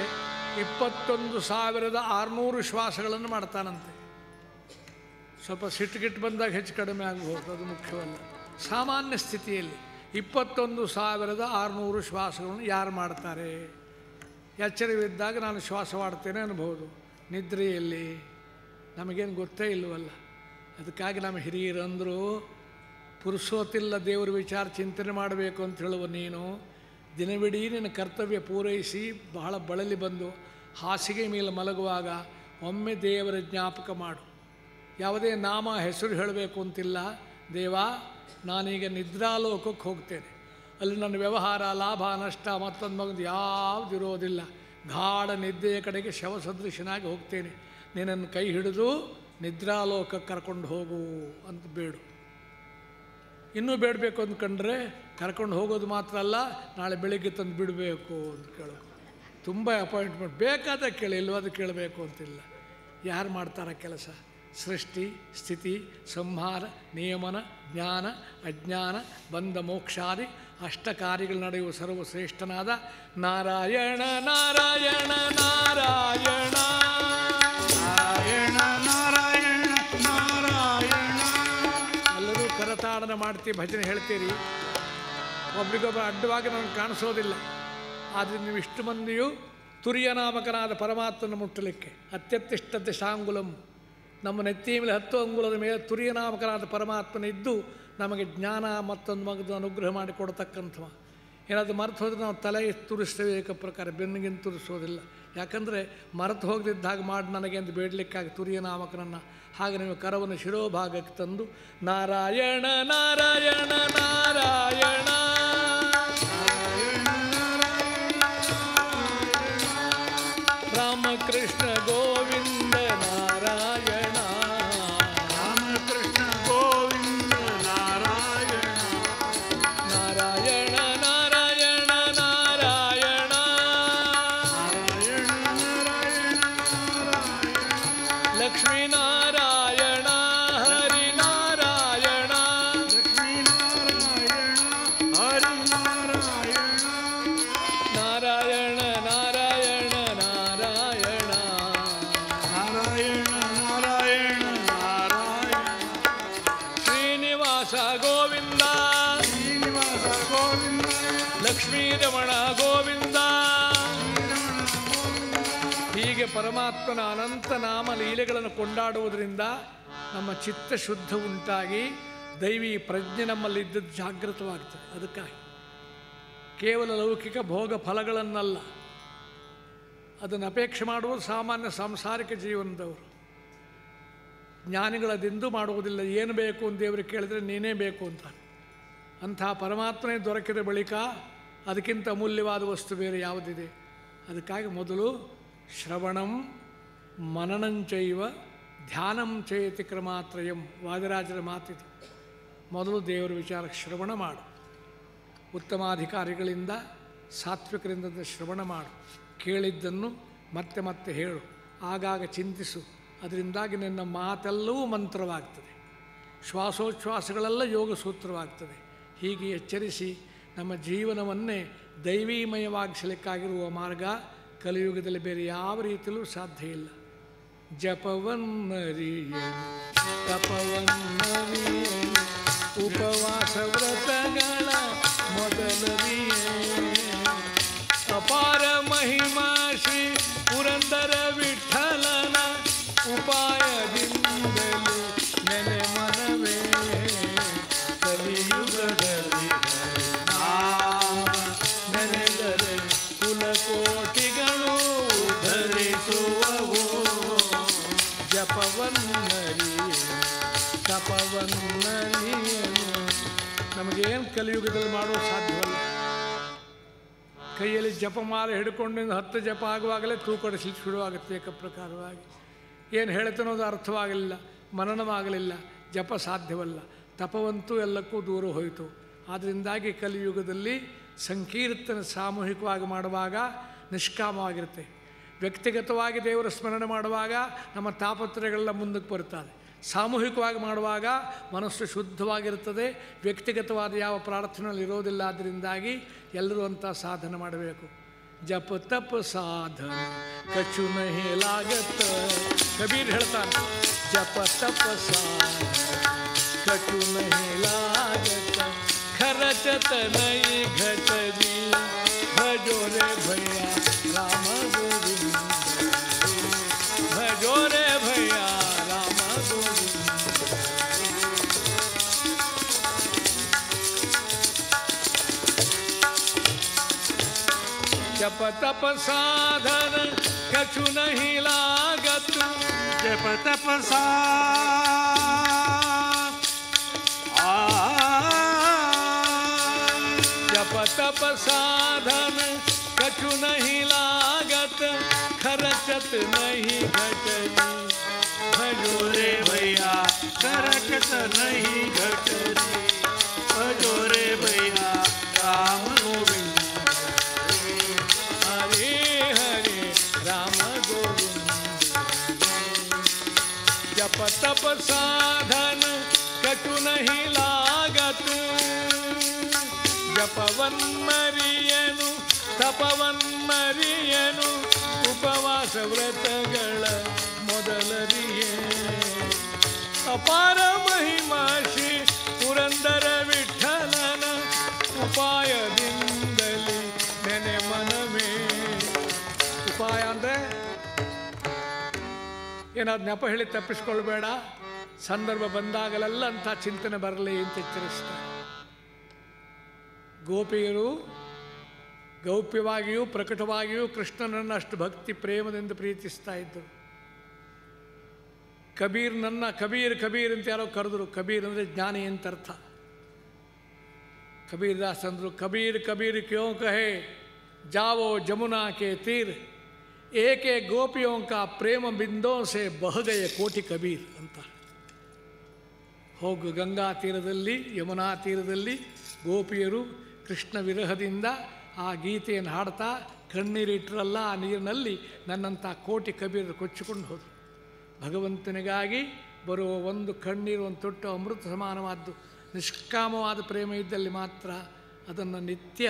21,600 ಶ್ವಾಸಗಳನ್ನು ಮಾಡ್ತಾನಂತೆ. ಸ್ವಲ್ಪ ಸಿಟ್ಟುಗಿಟ್ಟು ಬಂದಾಗ ಹೆಚ್ಚು ಕಡಿಮೆ ಆಗಬಹುದು, ಅದು ಮುಖ್ಯವಲ್ಲ. ಸಾಮಾನ್ಯ ಸ್ಥಿತಿಯಲ್ಲಿ 21,600 ಶ್ವಾಸಗಳನ್ನು ಯಾರು ಮಾಡ್ತಾರೆ? ಎಚ್ಚರವಿದ್ದಾಗ ನಾನು ಶ್ವಾಸವಾಡ್ತೇನೆ ಅನ್ಬೋದು. ನಿದ್ರೆಯಲ್ಲಿ ನಮಗೇನು ಗೊತ್ತೇ ಇಲ್ಲವಲ್ಲ. ಅದಕ್ಕಾಗಿ ನಮ್ಮ ಹಿರಿಯರಂದರು ಪುರುಸೋತಿಲ್ಲ ದೇವರ ವಿಚಾರ ಚಿಂತನೆ ಮಾಡಬೇಕು ಅಂತ ಹೇಳುವ ನೀನು ದಿನವಿಡೀ ನಿನ್ನ ಕರ್ತವ್ಯ ಪೂರೈಸಿ ಬಹಳ ಬಳಲಿ ಬಂದು ಹಾಸಿಗೆ ಮೇಲೆ ಮಲಗುವಾಗ ಒಮ್ಮೆ ದೇವರ ಜ್ಞಾಪಕ ಮಾಡು. ಯಾವುದೇ ನಾಮ ಹೆಸರು ಹೇಳಬೇಕು ಅಂತಿಲ್ಲ. ದೇವ, ನಾನೀಗ ನಿದ್ರಾಲೋಕಕ್ಕೆ ಹೋಗ್ತೇನೆ, ಅಲ್ಲಿ ನನ್ನ ವ್ಯವಹಾರ ಲಾಭ ನಷ್ಟ ಮತ್ತೊಂದು ಮಗದು ಯಾವುದಿರೋದಿಲ್ಲ. ಗಾಢ ನಿದ್ದೆಯ ಕಡೆಗೆ ಶವಸದೃಶನಾಗಿ ಹೋಗ್ತೇನೆ. ನಿನ್ನನ್ನು ಕೈ ಹಿಡಿದು ನಿದ್ರಾಲೋಕಕ್ಕೆ ಕರ್ಕೊಂಡು ಹೋಗು ಅಂತ ಬೇಡು. ಇನ್ನೂ ಬೇಡಬೇಕು ಅಂದ್ಕೊಂಡ್ರೆ ಕರ್ಕೊಂಡು ಹೋಗೋದು ಮಾತ್ರ ಅಲ್ಲ, ನಾಳೆ ಬೆಳಿಗ್ಗೆ ತಂದು ಬಿಡಬೇಕು ಅಂತ ಕೇಳೋ. ತುಂಬ ಅಪಾಯಿಂಟ್ಮೆಂಟ್ ಬೇಕಾದ ಕೇಳಿ, ಇಲ್ಲವಾದ ಕೇಳಬೇಕು ಅಂತಿಲ್ಲ. ಯಾರು ಮಾಡ್ತಾರ ಕೆಲಸ? ಸೃಷ್ಟಿ ಸ್ಥಿತಿ ಸಂಹಾರ ನಿಯಮನ ಜ್ಞಾನ ಅಜ್ಞಾನ ಬಂಧ ಮೋಕ್ಷಾದಿ ಅಷ್ಟ ಕಾರ್ಯಗಳು ನಡೆಯುವ ಸರ್ವಶ್ರೇಷ್ಠನಾದ ನಾರಾಯಣ ನಾರಾಯಣ ನಾರಾಯಣ ನಾರಾಯಣ ನಾರಾಯಣ ನಾರಾಯಣ. ಎಲ್ಲರೂ ಕರತಾಡನ ಮಾಡ್ತೀವಿ, ಭಜನೆ ಹೇಳ್ತೀರಿ, ಒಬ್ರಿಗೊಬ್ಬರು ಅಡ್ಡವಾಗಿ ನನಗೆ ಕಾಣಿಸೋದಿಲ್ಲ. ಆದರೆ ನೀವು ಇಷ್ಟು ಮಂದಿಯು ತುರಿಯ ನಾಮಕನಾದ ಪರಮಾತ್ಮನ ಮುಟ್ಟಲಿಕ್ಕೆ ಅತ್ಯತ್ತಿಷ್ಟ ದಶಾಂಗುಲಂ, ನಮ್ಮ ನೆತ್ತಿಯ ಮೇಲೆ 10 ಅಂಗುಲದ ಮೇಲೆ ತುರಿಯ ನಾಮಕನಾದ ಪರಮಾತ್ಮನಿದ್ದು ನಮಗೆ ಜ್ಞಾನ ಮತ್ತೊಂದು ಮಗದು ಅನುಗ್ರಹ ಮಾಡಿಕೊಡ್ತಕ್ಕಂಥವ. ಏನಾದರೂ ಮರೆತು ಹೋದರೆ ನಾವು ತಲೆ ತುರಿಸ್ತೇವೆ ಏಕ ಪ್ರಕಾರ, ಬೆನ್ನಿಗಿಂತ ತುರಿಸೋದಿಲ್ಲ. ಯಾಕಂದರೆ ಮರೆತು ಹೋಗದಿದ್ದಾಗ ಮಾಡಿ ನನಗೆ ಅಂತ ಬೇಡಲಿಕ್ಕಾಗಿ ತುರಿಯ ನಾಮಕನನ್ನು. ಹಾಗೆ ನೀವು ಕರವನ್ನು ಶಿರೋಭಾಗಕ್ಕೆ ತಂದು ನಾರಾಯಣ ನಾರಾಯಣ ನಾರಾಯಣ ರಾಮಕೃಷ್ಣ ಗೋವಿಂದ ನಾರಾಯಣ ರಾಮಕೃಷ್ಣ ಗೋವಿಂದ ನಾರಾಯಣ ನಾರಾಯಣ ನಾರಾಯಣ ನಾರಾಯಣ ನಾರಾಯಣ ನಾರಾಯಣ ನಾರಾಯಣ ಲಕ್ಷ್ಮೀನಾರಾಯಣ ಹರಿನಾರಾಯಣ ಲಕ್ಷ್ಮೀ ಲಕ್ಷ್ಮೀ ರಮಣ ಗೋವಿಂದ. ಹೀಗೆ ಪರಮಾತ್ಮನ ಅನಂತ ನಾಮ ಲೀಲೆಗಳನ್ನು ಕೊಂಡಾಡುವುದರಿಂದ ನಮ್ಮ ಚಿತ್ತ ಶುದ್ಧ ಉಂಟಾಗಿ ದೈವಿ ಪ್ರಜ್ಞೆ ನಮ್ಮಲ್ಲಿದ್ದದ್ದು ಜಾಗೃತವಾಗ್ತದೆ. ಅದಕ್ಕಾಗಿ ಕೇವಲ ಲೌಕಿಕ ಭೋಗ ಫಲಗಳನ್ನಲ್ಲ, ಅದನ್ನು ಅಪೇಕ್ಷೆ ಮಾಡುವುದು ಸಾಮಾನ್ಯ ಸಾಂಸಾರಿಕ ಜೀವನದವರು. ಜ್ಞಾನಿಗಳದಿಂದೂ ಮಾಡುವುದಿಲ್ಲ. ಏನು ಬೇಕು ಅಂತ ದೇವರಿಗೆ ಕೇಳಿದರೆ ನೀನೇ ಬೇಕು ಅಂತಾರೆ. ಅಂಥ ಪರಮಾತ್ಮನೇ ದೊರಕಿದ ಬಳಿಕ ಅದಕ್ಕಿಂತ ಅಮೂಲ್ಯವಾದ ವಸ್ತು ಬೇರೆ ಯಾವುದಿದೆ? ಅದಕ್ಕಾಗಿ ಮೊದಲು ಶ್ರವಣಂ ಮನನಂಚೈವ ಧ್ಯಾನಂ ಚೇತಿ ಕ್ರಮಾತ್ರಯಂ, ವಾದಿರಾಜರ ಮಾತಿದು. ಮೊದಲು ದೇವರ ವಿಚಾರ ಶ್ರವಣ ಮಾಡು, ಉತ್ತಮಾಧಿಕಾರಿಗಳಿಂದ ಸಾತ್ವಿಕರಿಂದ ಶ್ರವಣ ಮಾಡು, ಕೇಳಿದ್ದನ್ನು ಮತ್ತೆ ಮತ್ತೆ ಹೇಳು, ಆಗಾಗ ಚಿಂತಿಸು. ಅದರಿಂದಾಗಿ ನಿನ್ನ ಮಾತೆಲ್ಲವೂ ಮಂತ್ರವಾಗ್ತದೆ, ಶ್ವಾಸೋಚ್ಛ್ವಾಸಗಳೆಲ್ಲ ಯೋಗ ಸೂತ್ರವಾಗ್ತದೆ. ಹೀಗೆ ಎಚ್ಚರಿಸಿ ನಮ್ಮ ಜೀವನವನ್ನೇ ದೈವೀಮಯವಾಗಿಸಲಿಕ್ಕಾಗಿರುವ ಮಾರ್ಗ ಕಲಿಯುಗದಲ್ಲಿ ಬೇರೆ ಯಾವ ರೀತಿಯಲ್ಲೂ ಸಾಧ್ಯ ಇಲ್ಲ. ಜಪವನ್ನರಿಯೇನು ತಪವನ್ನರಿಯೇನು ಉಪವಾಸ ವ್ರತಗಳ ಮೊದಲರಿಯೇನು ಅಪಾರ ಮಹಿಮಾ ಶ್ರೀ ಪುರಂದರ ವಿಠಲನ ಉಪಾಯದಿಂದಲೂ ನೆನೆ ಮನವೇ ಕಲಿಯುಗದಲ್ಲಿ ನೆನೆದರೆ ಕುಲಕೋಟಿಗಳು ಧರಿಸುವವು. ಜಪವನ್ನರಿಯೇನು ತಪವನ್ನರಿಯೇನು. ನಮಗೇನು ಕಲಿಯುಗದಲ್ಲಿ ಮಾಡೋದು ಸಾಧ್ಯವಲ್ಲ. ಕೈಯಲ್ಲಿ ಜಪಮಾಲೆ ಹಿಡ್ಕೊಂಡಿಂದ 10 ಜಪ ಆಗುವಾಗಲೇ ತೂಕಡಿಸಲಿಕ್ಕೆ ಶುರುವಾಗುತ್ತೆ ಏಕಪ್ರಕಾರವಾಗಿ. ಏನು ಹೇಳ್ತಾನೋದು ಅರ್ಥವಾಗಲಿಲ್ಲ, ಮನನವಾಗಲಿಲ್ಲ, ಜಪ ಸಾಧ್ಯವಲ್ಲ. ತಪವಂತೂ ಎಲ್ಲಕ್ಕೂ ದೂರ ಹೋಯಿತು. ಆದ್ದರಿಂದಾಗಿ ಕಲಿಯುಗದಲ್ಲಿ ಸಂಕೀರ್ತನ ಸಾಮೂಹಿಕವಾಗಿ ಮಾಡುವಾಗ ನಿಷ್ಕಾಮವಾಗಿರುತ್ತೆ. ವ್ಯಕ್ತಿಗತವಾಗಿ ದೇವರ ಸ್ಮರಣೆ ಮಾಡುವಾಗ ನಮ್ಮ ತಾಪತ್ರಯಗಳೆಲ್ಲ ಮುಂದಕ್ಕೆ ಬರುತ್ತದೆ. ಸಾಮೂಹಿಕವಾಗಿ ಮಾಡುವಾಗ ಮನಸ್ಸು ಶುದ್ಧವಾಗಿರುತ್ತದೆ, ವ್ಯಕ್ತಿಗತವಾದ ಯಾವ ಪ್ರಾರ್ಥನೆಯಲ್ಲಿ ಇರೋದಿಲ್ಲ. ಅದರಿಂದಾಗಿ ಎಲ್ಲರೂ ಅಂಥ ಸಾಧನೆ ಮಾಡಬೇಕು. ಜಪ ತಪ ಸಾಧನ ಕಚು ನಹಿ ಲಾಗತ್ತ, ಕಬೀರ್ ಹೇಳ್ತಾನೆ. ಜಪ ತಪ ಸಾಧನ ಕಚು ನಹಿ ಲಾಗತ್ತ, ಖರಚತ ನೈ ಘಟದಿ ಭಜೋ ರೇ ಭಯ್ಯ ರಾಮ ಗೋವಿಂದ, ಭಜೋ ರೇ ಭಯ್ಯ ರಾಮ ಗೋವಿಂದ. जप तप साधन कछु नहीं लागत, जप तप जप तप साधन कछु नहीं लागत, खर्चत नहीं घटनी भजो रे भैया खर्चत नहीं घटनी, भजो रे भैया राम गोविंद, हरे हरे राम गोविंद। जप तप साधन कछु नहीं लागत, ಜಪವನ್ಮರಿಯನು ತಪವನ್ಮರಿಯನು ಉಪವಾಸ ವ್ರತಗಳ ಮೊದಲರಿಯೇ. ಅಪಾರ ಮಹಿಮಾ ಶ್ರೀ ಪುರಂದರ ವಿಠಲನ ಉಪಾಯದಿಂದಲೇ ನೆನೆ ಮನವೇ. ಉಪಾಯ ಅಂದರೆ ಏನಾದ್ರು ನೆಪ ಹೇಳಿ ತಪ್ಪಿಸ್ಕೊಳ್ಬೇಡ, ಸಂದರ್ಭ ಬಂದಾಗಲೆಲ್ಲ ಅಂಥ ಚಿಂತನೆ ಬರಲಿ ಅಂತ ಎಚ್ಚರಿಸ್ತಾರೆ. ಗೋಪಿಯರು ಗೌಪ್ಯವಾಗಿಯೂ ಪ್ರಕಟವಾಗಿಯೂ ಕೃಷ್ಣನನ್ನು ಅಷ್ಟು ಭಕ್ತಿ ಪ್ರೇಮದಿಂದ ಪ್ರೀತಿಸ್ತಾ ಇದ್ದರು. ಕಬೀರ್ನನ್ನ ಕಬೀರ್ ಕಬೀರ್ ಅಂತ ಯಾರೋ ಕರೆದ್ರು. ಕಬೀರ್ ಅಂದರೆ ಜ್ಞಾನಿ ಅಂತ ಅರ್ಥ. ಕಬೀರ್ ದಾಸ್ ಅಂದರು, ಕಬೀರ್ ಕಬೀರ್ ಕ್ಯೋಂ ಕಹೆ ಜಾವೋ ಜಮುನಾ ಕೆ ತೀರ್, ಏಕೆ ಗೋಪಿಯೋಂ ಕಾ ಪ್ರೇಮ ಬಿಂದೋ ಸೆ ಬಹಗಯ ಕೋಟಿ ಕಬೀರ್ ಅಂತ. ಹೋಗು ಗಂಗಾ ತೀರದಲ್ಲಿ, ಯಮುನಾ ತೀರದಲ್ಲಿ ಗೋಪಿಯರು ಕೃಷ್ಣ ವಿರಹದಿಂದ ಆ ಗೀತೆಯನ್ನು ಹಾಡ್ತಾ ಕಣ್ಣೀರಿಟ್ಟರಲ್ಲ, ಆ ನೀರಿನಲ್ಲಿ ನನ್ನಂಥ ಕೋಟಿ ಕಬೀರರು ಕೊಚ್ಚಿಕೊಂಡು ಹೋದರು. ಭಗವಂತನಿಗಾಗಿ ಬರುವ ಒಂದು ಕಣ್ಣೀರು, ಒಂದು ತೊಟ್ಟು ಅಮೃತ ಸಮಾನವಾದ್ದು. ನಿಷ್ಕಾಮವಾದ ಪ್ರೇಮ ಇದ್ದಲ್ಲಿ ಮಾತ್ರ ಅದನ್ನು ನಿತ್ಯ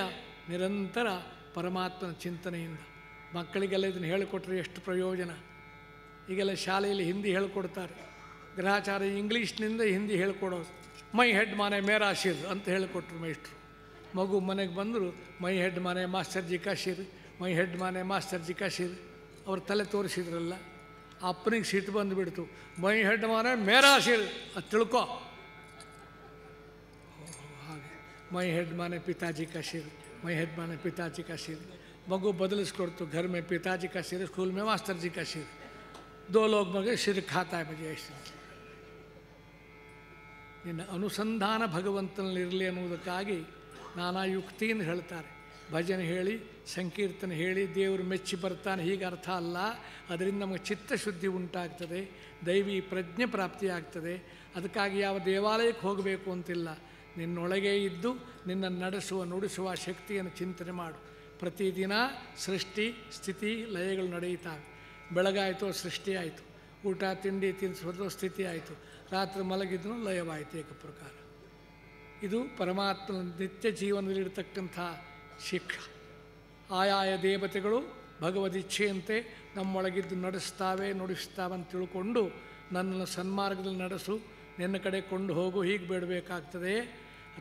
ನಿರಂತರ ಪರಮಾತ್ಮನ ಚಿಂತನೆಯಿಂದ. ಮಕ್ಕಳಿಗೆಲ್ಲ ಇದನ್ನು ಹೇಳಿಕೊಟ್ರೆ ಎಷ್ಟು ಪ್ರಯೋಜನ. ಈಗೆಲ್ಲ ಶಾಲೆಯಲ್ಲಿ ಹಿಂದಿ ಹೇಳಿಕೊಡ್ತಾರೆ. ಗೃಹಾಚಾರ್ಯ ಇಂಗ್ಲೀಷ್ನಿಂದ ಹಿಂದಿ ಹೇಳಿಕೊಡೋದು. ಮೈ ಹೆಡ್ ಮಾನೆ ಮೇರಾ ಶಿರ್ ಅಂತ ಹೇಳಿಕೊಟ್ರು ಮೇಷ್ಟ್ರು. ಮಗು ಮನೆಗೆ ಬಂದರು, ಮೈ ಹೆಡ್ ಮಾನೆ ಮಾಸ್ಟರ್ ಜಿ ಕಾಶೀರ್, ಮೈ ಹೆಡ್ ಮಾನೆ ಮಾಸ್ಟರ್ ಜಿ ಕಾಶೀರ್ ಅವ್ರ ತಲೆ ತೋರಿಸಿದ್ರಲ್ಲ. ಅಪ್ಪನಿಗೆ ಸಿಟ್ಟು ಬಂದುಬಿಡ್ತು, ಮೈ ಹೆಡ್ ಮಾನೆ ಮೇರಾ ಶಿರ್ ಅದು ತಿಳ್ಕೊ. ಹಾಗೆ ಮೈ ಹೆಡ್ ಮಾನೆ ಪಿತಾಜಿ ಕಾಶೀರ್, ಮೈ ಹೆಡ್ ಮಾನೆ ಪಿತಾಜಿ ಕಾಶೀರ್. मगु बदलिस्ಕೊಡ್ತು, घर में पिताजी का सिर, स्कूल में मास्टर जी का सिर, दो लोग मगे सिर खाता है मुझे ऐसे. ನಿನ್ನ ಅನುಸಂಧಾನ ಭಗವಂತನಲ್ಲಿರಲಿ ಅನ್ನುವುದಕ್ಕಾಗಿ ನಾನಾ ಯುಕ್ತಿಯಿಂದ ಹೇಳ್ತಾರೆ. ಭಜನೆ ಹೇಳಿ ಸಂಕೀರ್ತನೆ ಹೇಳಿ ದೇವರು ಮೆಚ್ಚಿ ಬರ್ತಾನೆ ಹೀಗೆ ಅರ್ಥ ಅಲ್ಲ. ಅದರಿಂದ ನಮಗೆ ಚಿತ್ತಶುದ್ಧಿ ಉಂಟಾಗ್ತದೆ, ದೈವಿ ಪ್ರಜ್ಞೆ ಪ್ರಾಪ್ತಿಯಾಗ್ತದೆ. ಅದಕ್ಕಾಗಿ ಯಾವ ದೇವಾಲಯಕ್ಕೆ ಹೋಗಬೇಕು ಅಂತಿಲ್ಲ. ನಿನ್ನೊಳಗೆ ಇದ್ದು ನಿನ್ನ ನಡೆಸುವ ನುಡಿಸುವ ಶಕ್ತಿಯನ್ನು ಚಿಂತನೆ ಮಾಡು. ಪ್ರತಿದಿನ ಸೃಷ್ಟಿ ಸ್ಥಿತಿ ಲಯಗಳು ನಡೆಯುತ್ತವೆ. ಬೆಳಗಾಯಿತು ಸೃಷ್ಟಿ ಆಯಿತು, ಊಟ ತಿಂಡಿ ತಿನ್ನಿಸೋದು ಸ್ಥಿತಿ ಆಯಿತು, ರಾತ್ರಿ ಮಲಗಿದ್ರೂ ಲಯವಾಯಿತು ಏಕ ಪ್ರಕಾರ. ಇದು ಪರಮಾತ್ಮನ ನಿತ್ಯ ಜೀವನದಲ್ಲಿರ್ತಕ್ಕಂಥ ಶಿಕ್ಷ. ಆಯಾಯ ದೇವತೆಗಳು ಭಗವದಿಚ್ಛೆಯಂತೆ ನಮ್ಮೊಳಗಿದ್ದು ನಡೆಸ್ತಾವೆ ನುಡಿಸ್ತಾವೆ ಅಂತ ತಿಳ್ಕೊಂಡು ನನ್ನನ್ನು ಸನ್ಮಾರ್ಗದಲ್ಲಿ ನಡೆಸು, ನಿನ್ನ ಕಡೆ ಕೊಂಡು ಹೋಗು, ಹೀಗೆ ಬೇಡಬೇಕಾಗ್ತದೆ.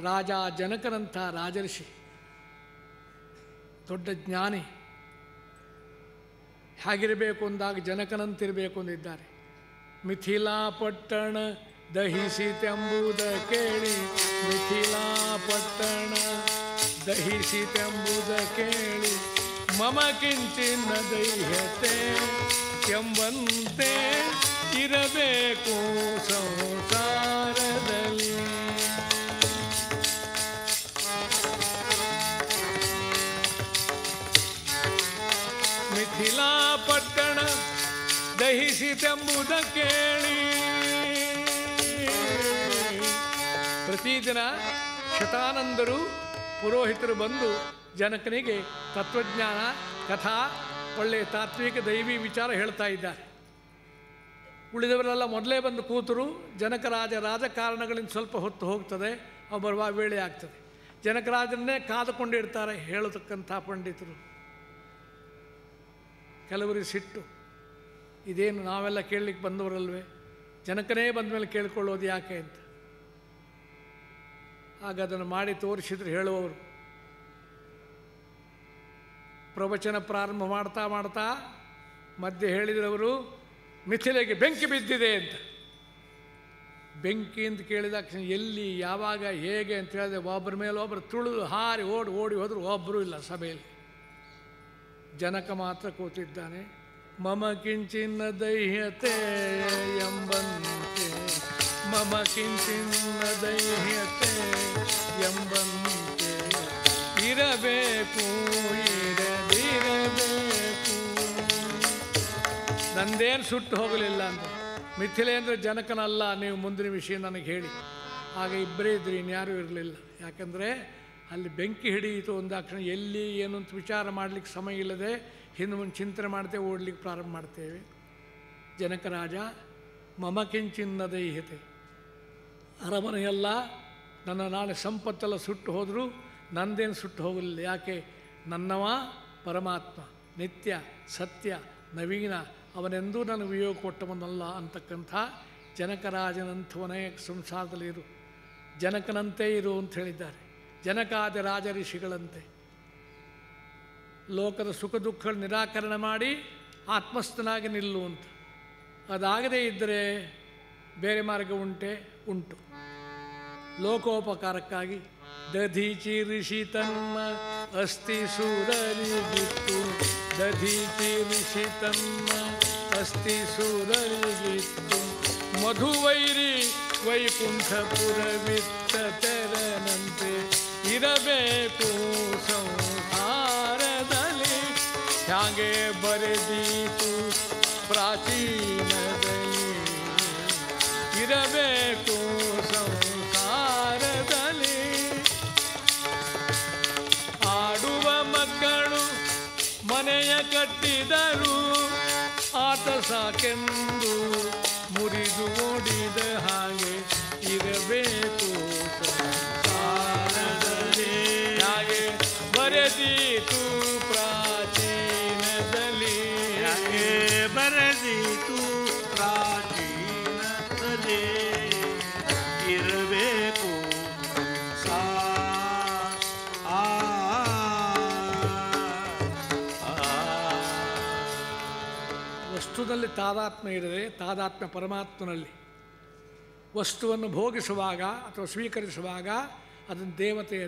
ರಾಜ ಜನಕನಂಥ ರಾಜರ್ಷಿ, ದೊಡ್ಡ ಜ್ಞಾನಿ ಹೇಗಿರಬೇಕು ಅಂದಾಗ ಜನಕನಂತಿರಬೇಕು ಅಂದಿದ್ದಾರೆ. ಮಿಥಿಲಾ ಪಟ್ಟಣ ದಹಿಸಿತೆಂಬುದ ಕೇಳಿ, ಮಿಥಿಲಾ ಪಟ್ಟಣ ದಹಿಸಿತೆಂಬುದ ಕೇಳಿ, ಮಮ ಕಿಂಚಿನ್ನ ದೈಹತೆ ಎಂಬಂತೆ ಇರಬೇಕು ಸಂಸಾರದಲ್ಲಿ. ಮಿಥಿಲಾ ಪಟ್ಟಣ ದಹಿಸಿತೆಂಬುದ ಕೇಳಿ. ಪ್ರತಿದಿನ ಶತಾನಂದರು ಪುರೋಹಿತರು ಬಂದು ಜನಕನಿಗೆ ತತ್ವಜ್ಞಾನ ಕಥಾ ಒಳ್ಳೆಯ ತಾತ್ವಿಕ ದೈವಿ ವಿಚಾರ ಹೇಳ್ತಾ ಇದ್ದಾರೆ. ಉಳಿದವರೆಲ್ಲ ಮೊದಲೇ ಬಂದು ಕೂತರು. ಜನಕರಾಜ ರಾಜಕಾರಣಗಳಿಂದ ಸ್ವಲ್ಪ ಹೊತ್ತು ಹೋಗ್ತದೆ, ಅವು ಬರುವ ವೇಳೆ ಆಗ್ತದೆ. ಜನಕರಾಜನ್ನೇ ಕಾದುಕೊಂಡಿರ್ತಾರೆ ಹೇಳತಕ್ಕಂಥ ಪಂಡಿತರು. ಕೆಲವರಿಗೆ ಸಿಟ್ಟು, ಇದೇನು ನಾವೆಲ್ಲ ಕೇಳಲಿಕ್ಕೆ ಬಂದವರಲ್ವೇ, ಜನಕನೇ ಬಂದ ಮೇಲೆ ಕೇಳ್ಕೊಳ್ಳೋದು ಯಾಕೆ ಅಂತ. ಆಗ ಅದನ್ನು ಮಾಡಿ ತೋರಿಸಿದ್ರು ಹೇಳುವವರು. ಪ್ರವಚನ ಪ್ರಾರಂಭ ಮಾಡ್ತಾ ಮಾಡ್ತಾ ಮಧ್ಯೆ ಹೇಳಿದರವರು, ಮಿಥಿಲೆಗೆ ಬೆಂಕಿ ಬಿದ್ದಿದೆ ಅಂತ. ಬೆಂಕಿ ಅಂತ ಕೇಳಿದಾಗ ಎಲ್ಲಿ ಯಾವಾಗ ಹೇಗೆ ಅಂತ ಹೇಳಿದ್ರೆ ಒಬ್ಬರ ಮೇಲೆ ಒಬ್ಬರು ತುಳಿದು ಹಾರಿ ಓಡಿ ಹೋದ್ರು ಒಬ್ಬರೂ ಇಲ್ಲ ಸಭೆಯಲ್ಲಿ. ಜನಕ ಮಾತ್ರ ಕೂತಿದ್ದಾನೆ. ಮಮ ಕಿಂಚಿನ್ನ ದೈಹ್ಯತೆ ಎಂಬಂತೆ, ಮಮ ಕಿಂಚಿನ್ನ ದೈಹ್ಯತೆ ಎಂಬಂತೆ ಇರಬೇಕು ಇರದಿರಬೇಕು. ನಂದೇನು ಸುಟ್ಟು ಹೋಗಲಿಲ್ಲ ಅಂತ. ಮಿಥಿಲೆ ಅಂದರೆ ಜನಕನಲ್ಲ, ನೀವು ಮುಂದಿನ ವಿಷಯ ನನಗೆ ಹೇಳಿ. ಆಗ ಇಬ್ಬರೇ ಇದ್ರಿ, ಇನ್ಯಾರೂ ಇರಲಿಲ್ಲ. ಯಾಕಂದರೆ ಅಲ್ಲಿ ಬೆಂಕಿ ಹಿಡಿಯಿತು ಅಂದಾಕ್ಷಣ ಎಲ್ಲಿ ಏನು ಅಂತ ವಿಚಾರ ಮಾಡಲಿಕ್ಕೆ ಸಮಯ ಇಲ್ಲದೆ ಹಿಂದೆ ಮುಂದೆ ಚಿಂತನೆ ಮಾಡ್ತೇವೆ, ಓಡಲಿಕ್ಕೆ ಪ್ರಾರಂಭ ಮಾಡ್ತೇವೆ. ಜನಕರಾಜ ಮಮ ಕಿಂಚಿನ್ನ ದೈಹ್ಯತೆ, ಅರಮನೆಯಲ್ಲ ನನ್ನ ನಾಳೆ ಸಂಪತ್ತೆಲ್ಲ ಸುಟ್ಟು ಹೋದರೂ ನಂದೇನು ಸುಟ್ಟು ಹೋಗಲಿಲ್ಲ. ಯಾಕೆ? ನನ್ನವ ಪರಮಾತ್ಮ ನಿತ್ಯ ಸತ್ಯ ನವೀನ, ಅವನೆಂದೂ ನನಗೆ ವಿಯೋಗ ಕೊಟ್ಟವನಲ್ಲ ಅಂತಕ್ಕಂಥ ಜನಕರಾಜನಂಥವನೇ ಸಂಸಾರದಲ್ಲಿ ಇರು, ಜನಕನಂತೆ ಇರು ಅಂತ ಹೇಳಿದ್ದಾರೆ. ಜನಕಾದ ರಾಜ ಋಷಿಗಳಂತೆ ಲೋಕದ ಸುಖ ದುಃಖಗಳು ನಿರಾಕರಣೆ ಮಾಡಿ ಆತ್ಮಸ್ಥನಾಗಿ ನಿಲ್ಲು ಅಂತ. ಅದಾಗದೇ ಇದ್ದರೆ ಬೇರೆ ಮಾರ್ಗ ಉಂಟು. ಲೋಕೋಪಕಾರಕ್ಕಾಗಿ ದಧೀಚಿ ಋಷಿ ತನ್ನ ಅಸ್ಥಿ ಸೂರರಿಗಿತ್ತು, ದಧೀಚಿ ಋಷಿ ತನ್ನ ಅಸ್ಥಿ ಸೂರರಿಗಿತ್ತು, ಮಧುವೈರಿ ವೈಕುಂಠಪುರವಿತ್ತ ತೆರನಂತೆ ಇರಬೇಕು ಸಂಸಾರದಲ್ಲಿ. ಹ್ಯಾಂಗೆ ಬರೆದೀತು ಪ್ರಾಚೀನದಲ್ಲಿ, ಇರಬೇಕು ಸಂಸಾರದಲ್ಲಿ. ಆಡುವ ಮಕ್ಕಳು ಮನೆಯ ಕಟ್ಟಿದರು, ಆತ ಸಾಕೆಂದು ಮುರಿದು ಓಡಿದ ಹಾಗೆ ಇರಬೇಕು ಸಂಸಾರದಲ್ಲಿ. ಹಾಗೆ ಬರೆದೀತು ಪ್ರಾಚೀನದಲ್ಲಿ, ಹಾಗೆ ಬರೆದೀತು ಪ್ರಾಚೀನದಲ್ಲಿ. ಇರಬೇಕು ವಸ್ತುವಿನಲ್ಲಿ ತಾದಾತ್ಮ್ಯ ಇರದೆ ತಾದಾತ್ಮ್ಯ ಪರಮಾತ್ಮನಲ್ಲಿ. ವಸ್ತುವನ್ನು ಭೋಗಿಸುವಾಗ ಅಥವಾ ಸ್ವೀಕರಿಸುವಾಗ ಅದನ್ನು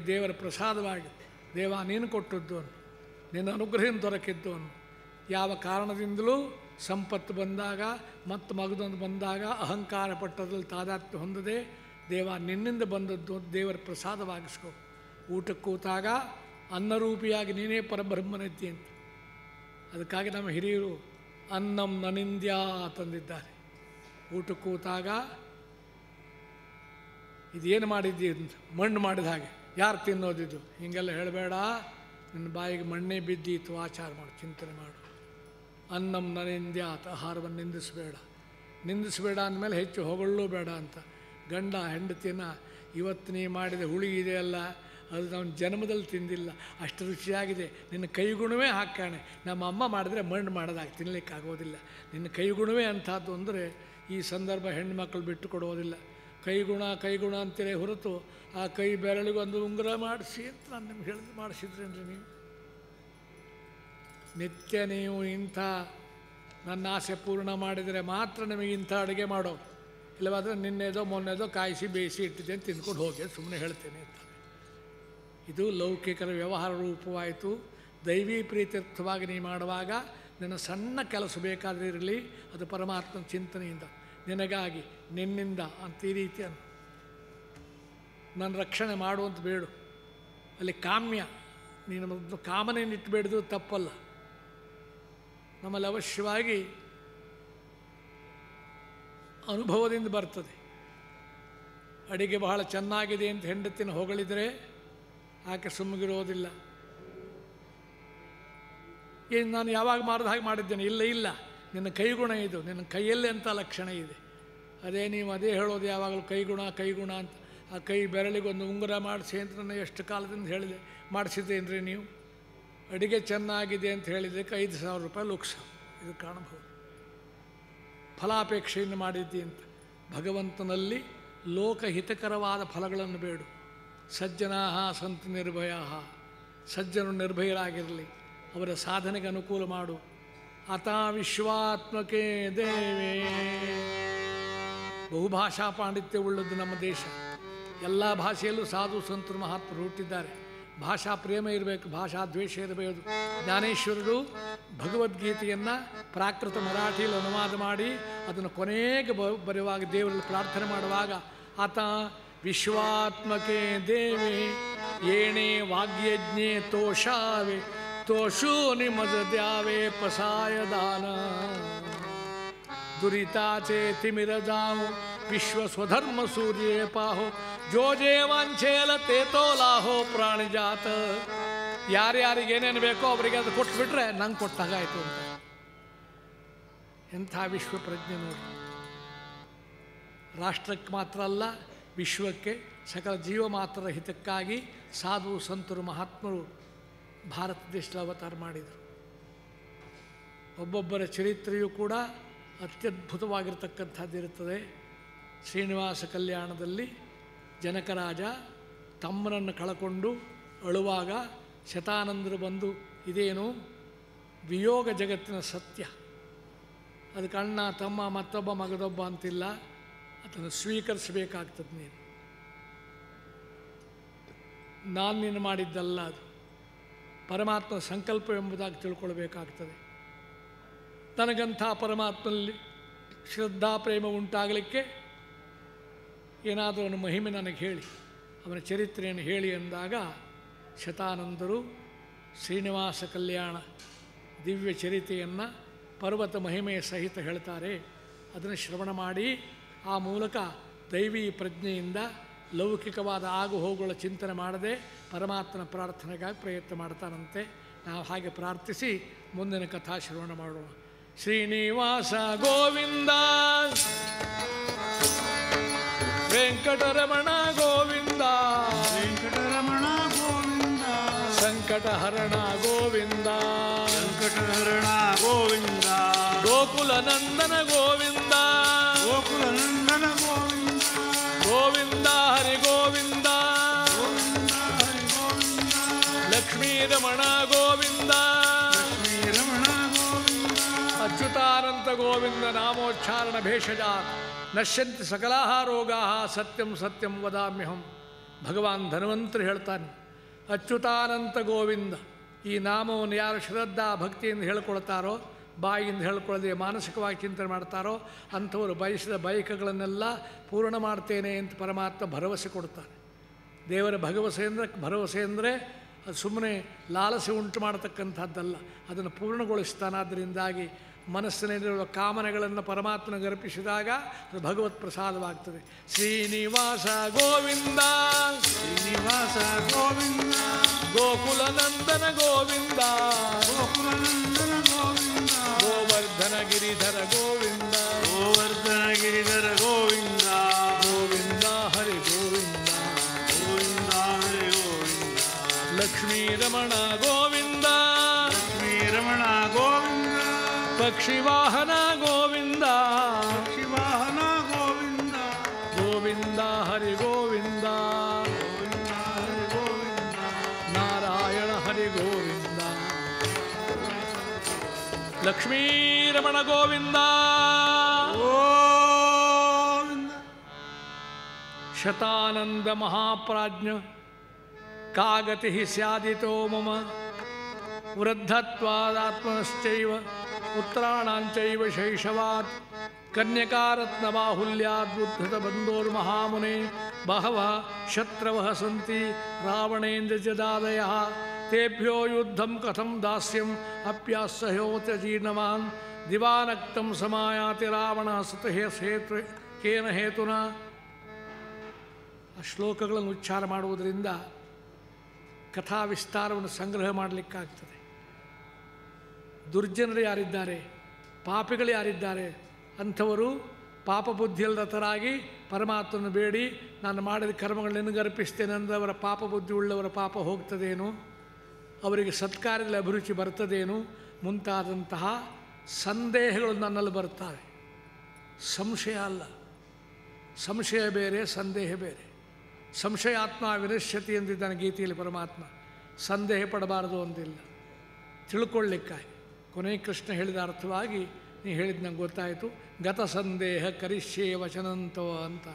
ದೇವರ ಪ್ರಸಾದವಾಗಿ, ದೇವ ನೀನು ಕೊಟ್ಟದ್ದು ಅನ್ನು, ನಿನ್ನ ಅನುಗ್ರಹದಿಂದ ದೊರಕಿದ್ದು ಅನ್ನು. ಯಾವ ಕಾರಣದಿಂದಲೂ ಸಂಪತ್ತು ಬಂದಾಗ ಮತ್ತು ಮಗದೊಂದು ಬಂದಾಗ ಅಹಂಕಾರ ಪಟ್ಟದಲ್ಲಿ ತಾದಾತ್ಮ್ಯ ಹೊಂದದೆ ದೇವ ನಿನ್ನಿಂದ ಬಂದದ್ದು ದೇವರ ಪ್ರಸಾದವಾಗಿಸ್ಕೊ. ಊಟಕ್ಕೆ ಕೂತಾಗ ಅನ್ನರೂಪಿಯಾಗಿ ನೀನೇ ಪರಬ್ರಹ್ಮನಿದ್ದಿ ಅಂತ. ಅದಕ್ಕಾಗಿ ನಮ್ಮ ಹಿರಿಯರು ಅನ್ನಂ ನನಿಂದ್ಯಾ ತಂದಿದ್ದಾರೆ. ಊಟಕ್ಕೆ ಕೂತಾಗ ಇದೇನು ಮಾಡಿದ್ದಿ ಅಂತ, ಮಣ್ಣು ಮಾಡಿದ ಹಾಗೆ, ಯಾರು ತಿನ್ನೋದಿದ್ದು ಹೀಗೆಲ್ಲ ಹೇಳಬೇಡ, ನಿನ್ನ ಬಾಯಿಗೆ ಮಣ್ಣೇ ಬಿದ್ದೀತು, ಆಚಾರ ಮಾಡು, ಚಿಂತನೆ ಮಾಡು. ಅನ್ನಂ ನನಿಂದ್ಯಾತ್, ಆಹಾರವನ್ನು ನಿಂದಿಸಬೇಡ ಅಂದಮೇಲೆ ಹೆಚ್ಚು ಹೊಗಳೂ ಬೇಡ ಅಂತ. ಗಂಡ ಹೆಂಡತಿನ ಇವತ್ತು ನೀ ಮಾಡಿದ ಹುಳಿ ಇದೆಯಲ್ಲ ಅದು ನಾವು ಜನ್ಮದಲ್ಲಿ ತಿಂದಿಲ್ಲ, ಅಷ್ಟು ರುಚಿಯಾಗಿದೆ, ನಿನ್ನ ಕೈಗುಣವೇ ಹಾಕಾಣೆ. ನಮ್ಮ ಅಮ್ಮ ಮಾಡಿದ್ರೆ ಮಣ್ಣು ಮಾಡೋದಾಗಿ ತಿನ್ನಲಿಕ್ಕಾಗೋದಿಲ್ಲ, ನಿನ್ನ ಕೈಗುಣವೇ ಅಂಥದ್ದು ಅಂದರೆ ಈ ಸಂದರ್ಭ ಹೆಣ್ಣುಮಕ್ಕಳು ಬಿಟ್ಟು ಕೊಡೋದಿಲ್ಲ. ಕೈಗುಣ ಅಂತೀರೇ ಹೊರತು ಆ ಕೈ ಬೆರಳಿಗೆ ಒಂದು ಉಂಗುರ ಮಾಡಿಸಿ ಅಂತ ನಾನು ನಿಮ್ಗೆ ಹೇಳಿದ್ದು ಮಾಡಿಸಿದ್ರೇನ್ರಿ ನೀವು? ನಿತ್ಯ ನೀವು ಇಂಥ ನನ್ನ ಆಸೆ ಪೂರ್ಣ ಮಾಡಿದರೆ ಮಾತ್ರ ನಿಮಗೆ ಇಂಥ ಅಡುಗೆ ಮಾಡೋದು, ಇಲ್ಲವಾದರೆ ನಿನ್ನೆದೋ ಮೊನ್ನೆದೋ ಕಾಯಿಸಿ ಬೇಯಿಸಿ ಇಟ್ಟಿದ್ದೆ ಅಂತ ತಿಂದ್ಕೊಂಡು ಹೋಗಿ ಸುಮ್ಮನೆ ಹೇಳ್ತೇನೆ ಅಂತ. ಇದು ಲೌಕಿಕರ ವ್ಯವಹಾರ ರೂಪವಾಯಿತು. ದೈವೀ ಪ್ರೀತ್ಯರ್ಥವಾಗಿ ನೀ ಮಾಡುವಾಗ ನನ್ನ ಸಣ್ಣ ಕೆಲಸ ಬೇಕಾದರೆ ಇರಲಿ, ಅದು ಪರಮಾತ್ಮನ ಚಿಂತನೆಯಿಂದ ನಿನಗಾಗಿ ನಿನ್ನಿಂದ ಅಂತ ಈ ರೀತಿ ನನ್ನ ರಕ್ಷಣೆ ಮಾಡುವಂತ ಬೇಡು. ಅಲ್ಲಿ ಕಾಮ್ಯ, ನೀನು ಮೊದಲು ಕಾಮನೆಯನ್ನಿಟ್ಟು ಬೇಡಿದ್ರು ತಪ್ಪಲ್ಲ. ನಮ್ಮಲ್ಲಿ ಅವಶ್ಯವಾಗಿ ಅನುಭವದಿಂದ ಬರ್ತದೆ. ಅಡಿಗೆ ಬಹಳ ಚೆನ್ನಾಗಿದೆ ಅಂತ ಹೆಂಡತಿನ ಹೊಗಳಿದರೆ ಆಕೆ ಸುಮ್ಮಗಿರೋದಿಲ್ಲ. ಏನು ನಾನು ಯಾವಾಗ ಮಾಡಿದ ಹಾಗೆ ಮಾಡಿದ್ದೇನೆ? ಇಲ್ಲ, ನಿನ್ನ ಕೈಗುಣ ಇದು, ನಿನ್ನ ಕೈಯಲ್ಲೇ ಅಂತ ಲಕ್ಷಣ ಇದೆ. ಅದೇ ನೀವು ಅದೇ ಹೇಳೋದು ಯಾವಾಗಲೂ ಕೈಗುಣ ಅಂತ. ಆ ಕೈ ಬೆರಳಿಗೊಂದು ಉಂಗುರ ಮಾಡಿಸಿ ಅಂತ ನನ್ನ ಎಷ್ಟು ಕಾಲದಿಂದ ಹೇಳಿದೆ, ಮಾಡಿಸಿದ್ದೇನ್ರಿ ನೀವು? ಅಡಿಗೆ ಚೆನ್ನಾಗಿದೆ ಅಂತ ಹೇಳಿದ್ದಕ್ಕೆ 5,000 ರೂಪಾಯಿ ಲುಕ್ಸ, ಇದು ಕಾಣಬಹುದು. ಫಲಾಪೇಕ್ಷೆಯನ್ನು ಮಾಡಿದ್ದಿ ಅಂತ. ಭಗವಂತನಲ್ಲಿ ಲೋಕಹಿತಕರವಾದ ಫಲಗಳನ್ನು ಬೇಡು. ಸಜ್ಜನಾಹ ಸಂತು ನಿರ್ಭಯಾಹ, ಸಜ್ಜನರು ನಿರ್ಭಯರಾಗಿರಲಿ, ಅವರ ಸಾಧನೆಗೆ ಅನುಕೂಲ ಮಾಡು. ಅತ ವಿಶ್ವಾತ್ಮಕೆ ದೇವೇ. ಬಹುಭಾಷಾ ಪಾಂಡಿತ್ಯ ಉಳ್ಳದ್ದು ನಮ್ಮ ದೇಶ. ಎಲ್ಲ ಭಾಷೆಯಲ್ಲೂ ಸಾಧು ಸಂತರು ಮಹಾತ್ಮರು ಹುಟ್ಟಿದ್ದಾರೆ. ಭಾಷಾ ಪ್ರೇಮ ಇರಬೇಕು, ಭಾಷಾ ದ್ವೇಷ ಇರಬೇಕು. ಜ್ಞಾನೇಶ್ವರರು ಭಗವದ್ಗೀತೆಯನ್ನು ಪ್ರಾಕೃತ ಮರಾಠಿಯಲ್ಲಿ ಅನುವಾದ ಮಾಡಿ ಅದನ್ನು ಕೊನೆಗೆ ಬರೆಯುವಾಗ ದೇವರಲ್ಲಿ ಪ್ರಾರ್ಥನೆ ಮಾಡುವಾಗ ಆತ ವಿಶ್ವಾತ್ಮಕೆ ದೇವಿ ಏಣೆ ವಾಗ್ಯಜ್ಞೆ ತೋಷಾವೆ ತೋಷು ನಿಮಜ ದ್ಯಾವೆ ಪಸಾಯ ದಾನ ದುರಿತಾಚೆ ತಿಮಿರ ಜಾವು ವಿಶ್ವ ಸ್ವಧರ್ಮ ಸೂರ್ಯೇ ಪಾಹೋ ಜೋಜೇ ವಾಂಛೇಲ ತೇತೋ ಲಾಹೋ ಪ್ರಾಣಿಜಾತ. ಯಾರ್ಯಾರಿಗೆ ಏನೇನು ಬೇಕೋ ಅವರಿಗೆ ಅದು ಕೊಟ್ಬಿಟ್ರೆ ನಂಗೆ ಕೊಟ್ಟಾಗಾಯಿತು ಅಂತ. ಎಂಥ ವಿಶ್ವ ಪ್ರಜ್ಞೆ ನೋಡಿ. ರಾಷ್ಟ್ರಕ್ಕೆ ಮಾತ್ರ ಅಲ್ಲ, ವಿಶ್ವಕ್ಕೆ ಸಕಲ ಜೀವ ಮಾತ್ರ ಹಿತಕ್ಕಾಗಿ ಸಾಧು ಸಂತರು ಮಹಾತ್ಮರು ಭಾರತ ದೇಶದ ಅವತಾರ ಮಾಡಿದರು. ಒಬ್ಬೊಬ್ಬರ ಚರಿತ್ರೆಯೂ ಕೂಡ ಅತ್ಯದ್ಭುತವಾಗಿರ್ತಕ್ಕಂಥದ್ದಿರುತ್ತದೆ. ಶ್ರೀನಿವಾಸ ಕಲ್ಯಾಣದಲ್ಲಿ ಜನಕರಾಜ ತಮ್ಮನನ್ನು ಕಳಕೊಂಡು ಅಳುವಾಗ ಶತಾನಂದರು ಬಂದು ಇದೇನು ವಿಯೋಗ ಜಗತ್ತಿನ ಸತ್ಯ, ಅದಕ್ಕೆ ಅಣ್ಣ ತಮ್ಮ ಮತ್ತೊಬ್ಬ ಮಗದೊಬ್ಬ ಅಂತಿಲ್ಲ, ಅದನ್ನು ಸ್ವೀಕರಿಸಬೇಕಾಗ್ತದೆ. ನಾನು ನೀನು ಮಾಡಿದ್ದಲ್ಲ, ಅದು ಪರಮಾತ್ಮನ ಸಂಕಲ್ಪ ಎಂಬುದಾಗಿ ತಿಳ್ಕೊಳ್ಬೇಕಾಗ್ತದೆ. ನನಗಂಥ ಪರಮಾತ್ಮನಲ್ಲಿ ಶ್ರದ್ಧಾ ಪ್ರೇಮ ಉಂಟಾಗಲಿಕ್ಕೆ ಏನಾದರೂ ಅವನ ಮಹಿಮೆ ನನಗೆ ಹೇಳಿ, ಅವನ ಚರಿತ್ರೆಯನ್ನು ಹೇಳಿ ಎಂದಾಗ ಶತಾನಂದರು ಶ್ರೀನಿವಾಸ ಕಲ್ಯಾಣ ದಿವ್ಯ ಚರಿತೆಯನ್ನು ಪರ್ವತ ಮಹಿಮೆಯ ಸಹಿತ ಹೇಳ್ತಾರೆ. ಅದನ್ನು ಶ್ರವಣ ಮಾಡಿ ಆ ಮೂಲಕ ದೈವೀ ಪ್ರಜ್ಞೆಯಿಂದ ಲೌಕಿಕವಾದ ಆಗು ಹೋಗುಗಳ ಚಿಂತನೆ ಮಾಡದೆ ಪರಮಾತ್ಮನ ಪ್ರಾರ್ಥನೆಗಾಗಿ ಪ್ರಯತ್ನ ಮಾಡ್ತಾನಂತೆ. ನಾವು ಹಾಗೆ ಪ್ರಾರ್ಥಿಸಿ ಮುಂದಿನ ಕಥಾ ಶ್ರವಣ ಮಾಡೋಣ. ಶ್ರೀನಿವಾಸ ಗೋವಿಂದ, ವೆಂಕಟರಮಣ ಗೋವಿಂದ, ವೆಂಕಟರಮಣ ಗೋವಿಂದ, ಸಂಕಟಹರಣ ಗೋವಿಂದ, ವೆಂಕಟರಮಣ ಗೋವಿಂದ, ಗೋಕುಲ ನಂದನ ಗೋವಿಂದ, ಗೋಕುಲ ನಂದನ ಗೋವಿಂದ, ಗೋವಿಂದ ಹರಿ ಗೋವಿಂದ, ಗೋವಿಂದ ಹರಿ ಗೋವಿಂದ, ಲಕ್ಷ್ಮೀ ರಮಣ ಗೋವಿಂದ, ಲಕ್ಷ್ಮೀ ರಮಣ ಗೋವಿಂದ, ಅಚ್ಯುತಾನಂತ ಗೋವಿಂದ ನಾಮೋಚ್ಚಾರಣ ಭೇಷಜಾತ್ ನಶ್ಯಂತಿ ಸಕಲಾಹ ರೋಗಾಹ ಸತ್ಯಂ ಸತ್ಯಂ ವದಾಮ್ಯಹಂ. ಭಗವಾನ್ ಧನ್ವಂತರು ಹೇಳ್ತಾನೆ, ಅಚ್ಯುತಾನಂತ ಗೋವಿಂದ ಈ ನಾಮವನ್ನು ಯಾರು ಶ್ರದ್ಧಾ ಭಕ್ತಿಯಿಂದ ಹೇಳ್ಕೊಳ್ತಾರೋ, ಬಾಯಿಯಿಂದ ಹೇಳ್ಕೊಳ್ಳದೆ ಮಾನಸಿಕವಾಗಿ ಚಿಂತನೆ ಮಾಡ್ತಾರೋ ಅಂಥವರು ಬಯಸಿದ ಬಯಕೆಗಳನ್ನೆಲ್ಲ ಪೂರ್ಣ ಮಾಡ್ತೇನೆ ಅಂತ ಪರಮಾತ್ಮ ಭರವಸೆ ಕೊಡ್ತಾನೆ. ದೇವರ ಭರವಸೆ ಅಂದರೆ ಅದು ಸುಮ್ಮನೆ ಲಾಲಸೆ ಉಂಟು ಮಾಡತಕ್ಕಂಥದ್ದಲ್ಲ, ಅದನ್ನು ಪೂರ್ಣಗೊಳಿಸ್ತಾನಾದ್ದರಿಂದಾಗಿ ಮನಸ್ಸಿನಲ್ಲಿರುವ ಕಾಮನೆಗಳನ್ನು ಪರಮಾತ್ಮನಿಗೆ ಅರ್ಪಿಸಿದಾಗ ಅದು ಭಗವತ್ ಪ್ರಸಾದವಾಗ್ತದೆ. ಶ್ರೀನಿವಾಸ ಗೋವಿಂದ ಶ್ರೀನಿವಾಸ ಗೋವಿಂದ ಗೋಕುಲನಂದನ ಗೋವಿಂದ ಗೋಕುಲನಂದನ ಗೋವಿಂದ ಗೋವರ್ಧನ ಗಿರಿಧರ ಗೋವಿಂದ ಗೋವರ್ಧನ ಗಿರಿಧರ ಗೋವಿಂದ ಗೋವಿಂದ ಹರಿ ಗೋವಿಂದ ಗೋವಿಂದ ಹರಿ ಗೋವಿಂದ ಲಕ್ಷ್ಮೀ ರಮಣ ಗೋವಿಂದ ಲಕ್ಷ್ಮೀ ರಮಣ ಗೋವಿಂದ ಪಕ್ಷಿವಾಹನ ಗೋವಿಂದ ಶಿವಾಹನ ಗೋವಿಂದ ಗೋವಿಂದ ಹರಿ ಗೋವಿಂದ ಗೋವಿಂದ ಹರಿ ಗೋವಿಂದ ನಾರಾಯಣ ಹರಿ ಗೋವಿಂದ ಲಕ್ಷ್ಮೀ ರಮಣ ಗೋವಿಂದ ಗೋವಿಂದ ಶತಾನಂದ ಮಹಾಪ್ರಾಜ್ಞ ಕಾಗತಿ ಸ್ಯಾದಿತೋ ಮಮ ವೃದ್ಧತ್ವಾದಾತ್ಮನಶ್ಚೈವ ಪುತ್ರಾಣಾಂಚೈವ ಶೈಶವಾತ್ ಕನ್ಯಕಾರತ್ನಬಾಹುಲ್ಯಾದ್ಬುದ್ಧತ ಬಂಧೋರ್ಮಹಾಮುನೆ ಬಹವಃ ಶತ್ರವಃ ಸಂತಿ ರಾವಣೇಂದ್ರಜದಾದಯಃ ತೇಭ್ಯೋ ಯುದ್ಧಂ ಕಥಂ ದಾಸ್ಯಂ ಅಪ್ಯಾಸಹ್ಯೋತ್ಯಜೀರ್ಣವಾನ್ ದಿವಾನಕ್ತಂ ಸಮಾಯಾತಿ ರಾವಣ ಸುತಹೇತು ಕೇನ ಹೇತುನ. ಆ ಶ್ಲೋಕಗಳನ್ನು ಉಚ್ಚಾರ ಮಾಡುವುದರಿಂದ ಕಥಾ ವಿಸ್ತಾರವನ್ನು ಸಂಗ್ರಹ ಮಾಡಲಿಕ್ಕಾಗ್ತದೆ. ದುರ್ಜನರು ಯಾರಿದ್ದಾರೆ, ಪಾಪಿಗಳು ಯಾರಿದ್ದಾರೆ, ಅಂಥವರು ಪಾಪ ಬುದ್ಧಿಯಲ್ಲರತರಾಗಿ ಪರಮಾತ್ಮನ ಬೇಡಿ ನಾನು ಮಾಡಿದ ಕರ್ಮಗಳು ನಿನಗರ್ಪಿಸ್ತೇನೆ ಅಂದರೆ ಅವರ ಪಾಪ ಬುದ್ಧಿ ಉಳ್ಳವರ ಪಾಪ ಹೋಗ್ತದೇನು, ಅವರಿಗೆ ಸತ್ಕಾರ್ಯದಲ್ಲಿ ಅಭಿರುಚಿ ಬರ್ತದೇನು ಮುಂತಾದಂತಹ ಸಂದೇಹಗಳು ನನ್ನಲ್ಲಿ ಬರ್ತವೆ. ಸಂಶಯ ಅಲ್ಲ, ಸಂಶಯ ಬೇರೆ, ಸಂದೇಹ ಬೇರೆ. ಸಂಶಯಾತ್ಮ ವಿನಶ್ಯತಿ ಎಂದಿದ್ದಾನೆ ಗೀತೆಯಲ್ಲಿ ಪರಮಾತ್ಮ. ಸಂದೇಹ ಪಡಬಾರದು ಅಂತಿಲ್ಲ, ತಿಳ್ಕೊಳ್ಳಿಕ್ಕಾಗಿ. ಕೊನೆಯ ಕೃಷ್ಣ ಹೇಳಿದ ಅರ್ಥವಾಗಿ ನೀ ಹೇಳಿದ ನಂಗೆ ಗೊತ್ತಾಯಿತು. ಗತ ಸಂದೇಹ ಕರಿಷ್ಯೇ ವಚನಂತವ ಅಂತ,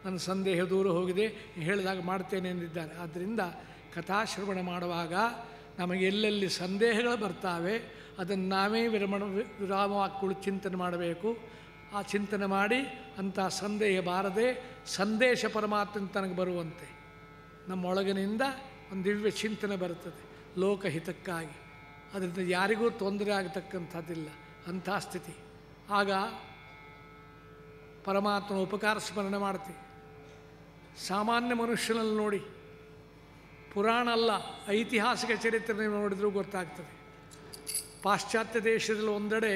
ನನ್ನ ಸಂದೇಹ ದೂರ ಹೋಗಿದೆ, ನೀ ಹೇಳಿದಾಗ ಮಾಡ್ತೇನೆ ಎಂದಿದ್ದಾರೆ. ಆದ್ದರಿಂದ ಕಥಾಶ್ರವಣ ಮಾಡುವಾಗ ನಮಗೆ ಎಲ್ಲೆಲ್ಲಿ ಸಂದೇಹಗಳು ಬರ್ತಾವೆ ಅದನ್ನು ನಾವೇ ವಿರಾಮವಾಗಿ ಚಿಂತನೆ ಮಾಡಬೇಕು. ಆ ಚಿಂತನೆ ಮಾಡಿ ಅಂಥ ಸಂದೇಹ ಬಾರದೆ ಸಂದೇಶ ಪರಮಾತ್ಮ ತನಗೆ ಬರುವಂತೆ ನಮ್ಮೊಳಗಿನಿಂದ ಒಂದು ದಿವ್ಯ ಚಿಂತನೆ ಬರುತ್ತದೆ ಲೋಕಹಿತಕ್ಕಾಗಿ. ಅದರಿಂದ ಯಾರಿಗೂ ತೊಂದರೆ ಆಗತಕ್ಕಂಥದ್ದಿಲ್ಲ ಅಂಥ ಸ್ಥಿತಿ. ಆಗ ಪರಮಾತ್ಮನ ಉಪಕಾರ ಸ್ಮರಣೆ ಮಾಡ್ತೀವಿ. ಸಾಮಾನ್ಯ ಮನುಷ್ಯನಲ್ಲಿ ನೋಡಿ, ಪುರಾಣ ಅಲ್ಲ ಐತಿಹಾಸಿಕ ಚರಿತ್ರೆ ನೋಡಿದ್ರೂ ಗೊತ್ತಾಗ್ತದೆ. ಪಾಶ್ಚಾತ್ಯ ದೇಶದಲ್ಲಿ ಒಂದೆಡೆ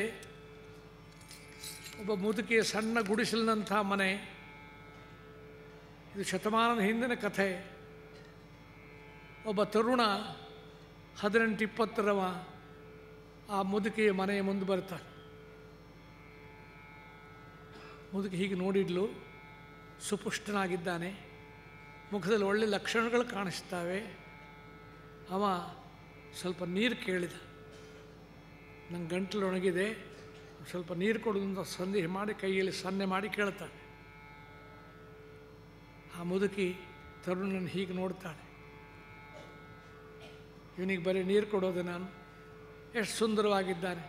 ಒಬ್ಬ ಮುದುಕಿಯ ಸಣ್ಣ ಗುಡಿಸಲಿನಂಥ ಮನೆ. ಇದು ಶತಮಾನದ ಹಿಂದಿನ ಕಥೆ. ಒಬ್ಬ ತರುಣ 18-20ರವ ಆ ಮುದುಕಿಯ ಮನೆಯ ಮುಂದೆ ಬರ್ತಾನೆ. ಮುದುಕಿ ಹೀಗೆ ನೋಡಿದ್ಲು, ಸುಪುಷ್ಟನಾಗಿದ್ದಾನೆ, ಮುಖದಲ್ಲಿ ಒಳ್ಳೆ ಲಕ್ಷಣಗಳು ಕಾಣಿಸ್ತವೆ. ಅವ ಸ್ವಲ್ಪ ನೀರು ಕೇಳಿದ, ನನ್ನ ಗಂಟಲು ಒಣಗಿದೆ, ಸ್ವಲ್ಪ ನೀರು ಕೊಡೋದ್ರಿಂದ ಸಂದೇಹ ಮಾಡಿ ಕೈಯಲ್ಲಿ ಸನ್ನೆ ಮಾಡಿ ಕೇಳ್ತಾನೆ. ಆ ಮುದುಕಿ ತರುಣನ ಹೀಗೆ ನೋಡ್ತಾಳೆ, ಇವನಿಗೆ ಬರೀ ನೀರು ಕೊಡೋದು ನಾನು, ಎಷ್ಟು ಸುಂದರವಾಗಿದ್ದಾನೆ,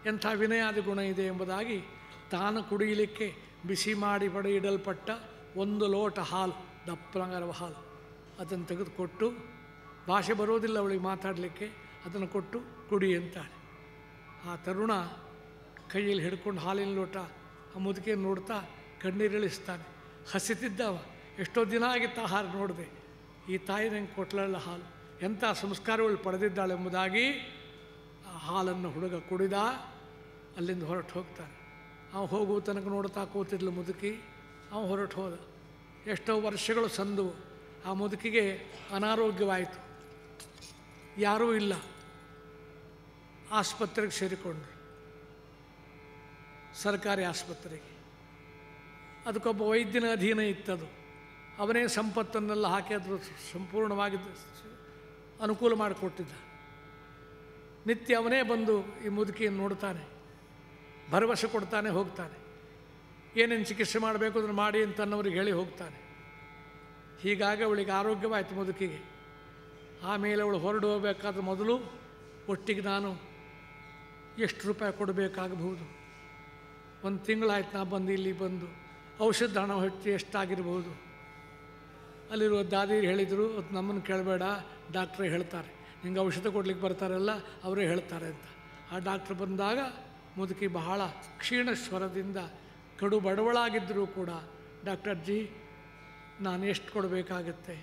ಎಂಥ ವಿನಯಾದಿ ಗುಣ ಇದೆ ಎಂಬುದಾಗಿ ತಾನು ಕುಡಿಯಲಿಕ್ಕೆ ಬಿಸಿ ಮಾಡಿ ಇಡಲ್ಪಟ್ಟ 1 ಲೋಟ ಹಾಲು, ದಪ್ಪನಗರವ ಹಾಲು, ಅದನ್ನು ತೆಗೆದುಕೊಟ್ಟು, ಭಾಷೆ ಬರೋದಿಲ್ಲ ಅವಳಿಗೆ ಮಾತಾಡಲಿಕ್ಕೆ, ಅದನ್ನು ಕೊಟ್ಟು ಕುಡಿ ಅಂತಾಳೆ. ಆ ತರುಣ ಕೈಯಲ್ಲಿ ಹಿಡ್ಕೊಂಡು ಹಾಲಿನ ಲೋಟ ಆ ಮುದುಕಿಯನ್ನು ನೋಡ್ತಾ ಕಣ್ಣೀರಿಳಿಸ್ತಾನೆ. ಹಸಿತಿದ್ದವ, ಎಷ್ಟೋ ದಿನ ಆಗಿತ್ತು ಆಹಾರ ನೋಡಿದೆ, ಈ ತಾಯಿ ನಂಗೆ ಕೊಟ್ಲಲ್ಲ ಹಾಲು, ಎಂಥ ಸಂಸ್ಕಾರಗಳು ಪಡೆದಿದ್ದಾಳೆ ಎಂಬುದಾಗಿ ಆ ಹಾಲನ್ನು ಹುಡುಗ ಕುಡಿದ. ಅಲ್ಲಿಂದ ಹೊರಟು ಹೋಗ್ತಾನೆ. ಅವನು ಹೋಗುವ ತನಕ ನೋಡ್ತಾ ಕೂತಿದ್ಲು ಮುದುಕಿ. ಅವನು ಹೊರಟು ಹೋದ. ಎಷ್ಟೋ ವರ್ಷಗಳು ಸಂದವು. ಆ ಮುದುಕಿಗೆ ಅನಾರೋಗ್ಯವಾಯಿತು, ಯಾರೂ ಇಲ್ಲ. ಆಸ್ಪತ್ರೆಗೆ ಸೇರಿಕೊಂಡ್ರು, ಸರ್ಕಾರಿ ಆಸ್ಪತ್ರೆಗೆ. ಅದಕ್ಕೊಬ್ಬ ವೈದ್ಯನ ಅಧೀನ ಇತ್ತದು. ಅವನೇ ಸಂಪತ್ತನ್ನೆಲ್ಲ ಹಾಕಿ ಅದು ಸಂಪೂರ್ಣವಾಗಿ ಅನುಕೂಲ ಮಾಡಿಕೊಟ್ಟಿದ್ದ. ನಿತ್ಯ ಅವನೇ ಬಂದು ಈ ಮುದುಕಿಯನ್ನು ನೋಡ್ತಾನೆ. ಭರವಸೆ ಕೊಡ್ತಾನೆ ಹೋಗ್ತಾನೆ. ಏನೇನು ಚಿಕಿತ್ಸೆ ಮಾಡಬೇಕು ಅದನ್ನು ಮಾಡಿ ಅಂತ ಅನ್ನೋರಿಗೆ ಹೇಳಿ ಹೋಗ್ತಾನೆ. ಹೀಗಾಗಿ ಅವಳಿಗೆ ಆರೋಗ್ಯವಾಯಿತು ಮುದುಕಿಗೆ. ಆಮೇಲೆ ಅವಳು ಹೊರಡು ಹೋಗಬೇಕಾದ್ರೆ ಮೊದಲು ಒಟ್ಟಿಗೆ ನಾನು ಎಷ್ಟು ರೂಪಾಯಿ ಕೊಡಬೇಕಾಗಬಹುದು, ಒಂದು ತಿಂಗಳಾಯ್ತು ನಾ ಬಂದು ಇಲ್ಲಿ ಬಂದು, ಔಷಧ ಹಣ ಹೆಚ್ಚು ಎಷ್ಟಾಗಿರ್ಬೋದು. ಅಲ್ಲಿರುವ ದಾದಿರು ಹೇಳಿದರು, ಅದು ನಮ್ಮನ್ನು ಕೇಳಬೇಡ, ಡಾಕ್ಟ್ರೇ ಹೇಳ್ತಾರೆ, ನಿಂಗೆ ಔಷಧ ಕೊಡ್ಲಿಕ್ಕೆ ಬರ್ತಾರಲ್ಲ ಅವರೇ ಹೇಳ್ತಾರೆ ಅಂತ. ಆ ಡಾಕ್ಟ್ರ್ ಬಂದಾಗ ಮುದುಕಿ ಬಹಳ ಕ್ಷೀಣ ಸ್ವರದಿಂದ, ಕಡು ಬಡವಳಾಗಿದ್ದರೂ ಕೂಡ, ಡಾಕ್ಟರ್ ಅಜ್ಜಿ ನಾನು ಎಷ್ಟು ಕೊಡಬೇಕಾಗತ್ತೆ,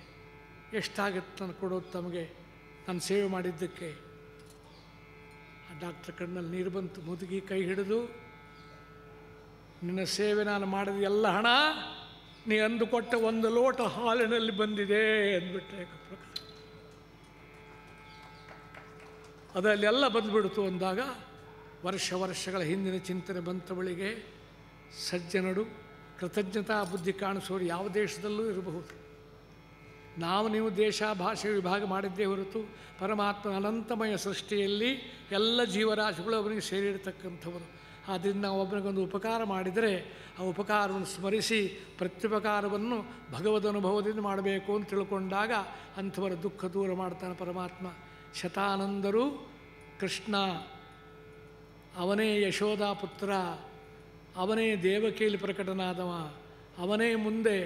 ಎಷ್ಟಾಗುತ್ತೆ ನಾನು ಕೊಡೋದು ತಮಗೆ, ನಾನು ಸೇವೆ ಮಾಡಿದ್ದಕ್ಕೆ. ಆ ಡಾಕ್ಟ್ರ್ ಕಣ್ಣಲ್ಲಿ ನೀರು ಬಂತು. ಮುದುಕಿ ಕೈ ಹಿಡಿದು, ನಿನ್ನ ಸೇವೆ ನಾನು ಮಾಡಿದ ಎಲ್ಲ ಹಣ ನೀ ಅಂದುಕೊಟ್ಟ ಒಂದು ಲೋಟ ಹಾಲಿನಲ್ಲಿ ಬಂದಿದೆ ಅಂದ್ಬಿಟ್ರೆ ಅದರಲ್ಲೆಲ್ಲ ಬಂದುಬಿಡ್ತು ಅಂದಾಗ ವರ್ಷಗಳ ಹಿಂದಿನ ಚಿಂತನೆ ಬಂತವಳಿಗೆ. ಸಜ್ಜನರು ಕೃತಜ್ಞತಾ ಬುದ್ಧಿ ಕಾಣಿಸೋರು ಯಾವ ದೇಶದಲ್ಲೂ ಇರಬಹುದು. ನಾವು ನೀವು ದೇಶ ಭಾಷೆ ವಿಭಾಗ ಮಾಡಿದ್ದೇ ಹೊರತು ಪರಮಾತ್ಮ ಅನಂತಮಯ ಸೃಷ್ಟಿಯಲ್ಲಿ ಎಲ್ಲ ಜೀವರಾಶಿಗಳು ಅವನಿಗೆ ಸೇರಿರ್ತಕ್ಕಂಥವರು. ಆದ್ದರಿಂದ ನಾವು ಒಬ್ಬನಿಗೊಂದು ಉಪಕಾರ ಮಾಡಿದರೆ ಆ ಉಪಕಾರವನ್ನು ಸ್ಮರಿಸಿ ಪ್ರತ್ಯುಪಕಾರವನ್ನು ಭಗವದ್ ಅನುಭವದಿಂದ ಮಾಡಬೇಕು ಅಂತ ತಿಳ್ಕೊಂಡಾಗ ಅಂಥವರ ದುಃಖ ದೂರ ಮಾಡ್ತಾನೆ ಪರಮಾತ್ಮ. ಶತಾನಂದರು ಕೃಷ್ಣ, ಅವನೇ ಯಶೋಧಾ ಪುತ್ರ, ಅವನೇ ದೇವಕಿಯಲ್ಲಿ ಪ್ರಕಟನಾದವ, ಅವನೇ ಮುಂದೆ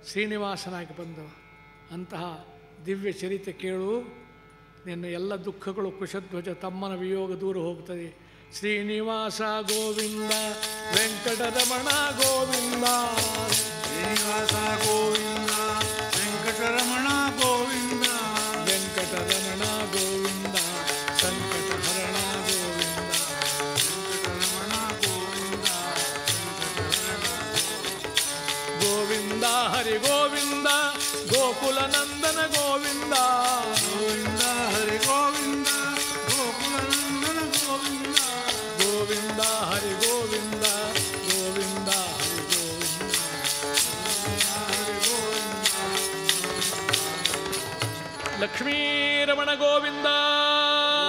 ಶ್ರೀನಿವಾಸನಾಗಿ ಬಂದವ. ಅಂತಹ ದಿವ್ಯ ಚರಿತೆ ಕೇಳು, ನಿನ್ನ ಎಲ್ಲ ದುಃಖಗಳು ಕುಶಧ್ವಜ ತಮ್ಮನ ವಿಯೋಗ ದೂರ ಹೋಗ್ತದೆ. ಶ್ರೀನಿವಾಸ ಗೋವಿಂದ, ವೆಂಕಟರಮಣ ಗೋವಿಂದ, ಶ್ರೀನಿವಾಸ ಗೋವಿಂದ, ವೆಂಕಟರಮಣ ಗೋವಿಂದ, ವೆಂಕಟರಮಣ ಗೋವಿಂದ, ಸಂಕಟಹರಣ ಗೋವಿಂದ, ವೆಂಕಟರಮಣ ಗೋವಿಂದ, ಗೋವಿಂದ ಹರಿ ಗೋವಿಂದ, ಗೋಕುಲ ನಂದನ ಗೋವಿಂದ, ಗೋವಿಂದ ಹರಿ ಗೋವಿಂದ, ಗೋಕುಲ ನಂದನ ಗೋವಿಂದ, ಗೋವಿಂದ ಹರಿ ಗೋವಿಂದ, ಗೋವಿಂದ ಹರಿ ಗೋವಿಂದ, ಹರಿ ಗೋವಿಂದ, ಲಕ್ಷ್ಮೀರಮಣ ಗೋವಿಂದ.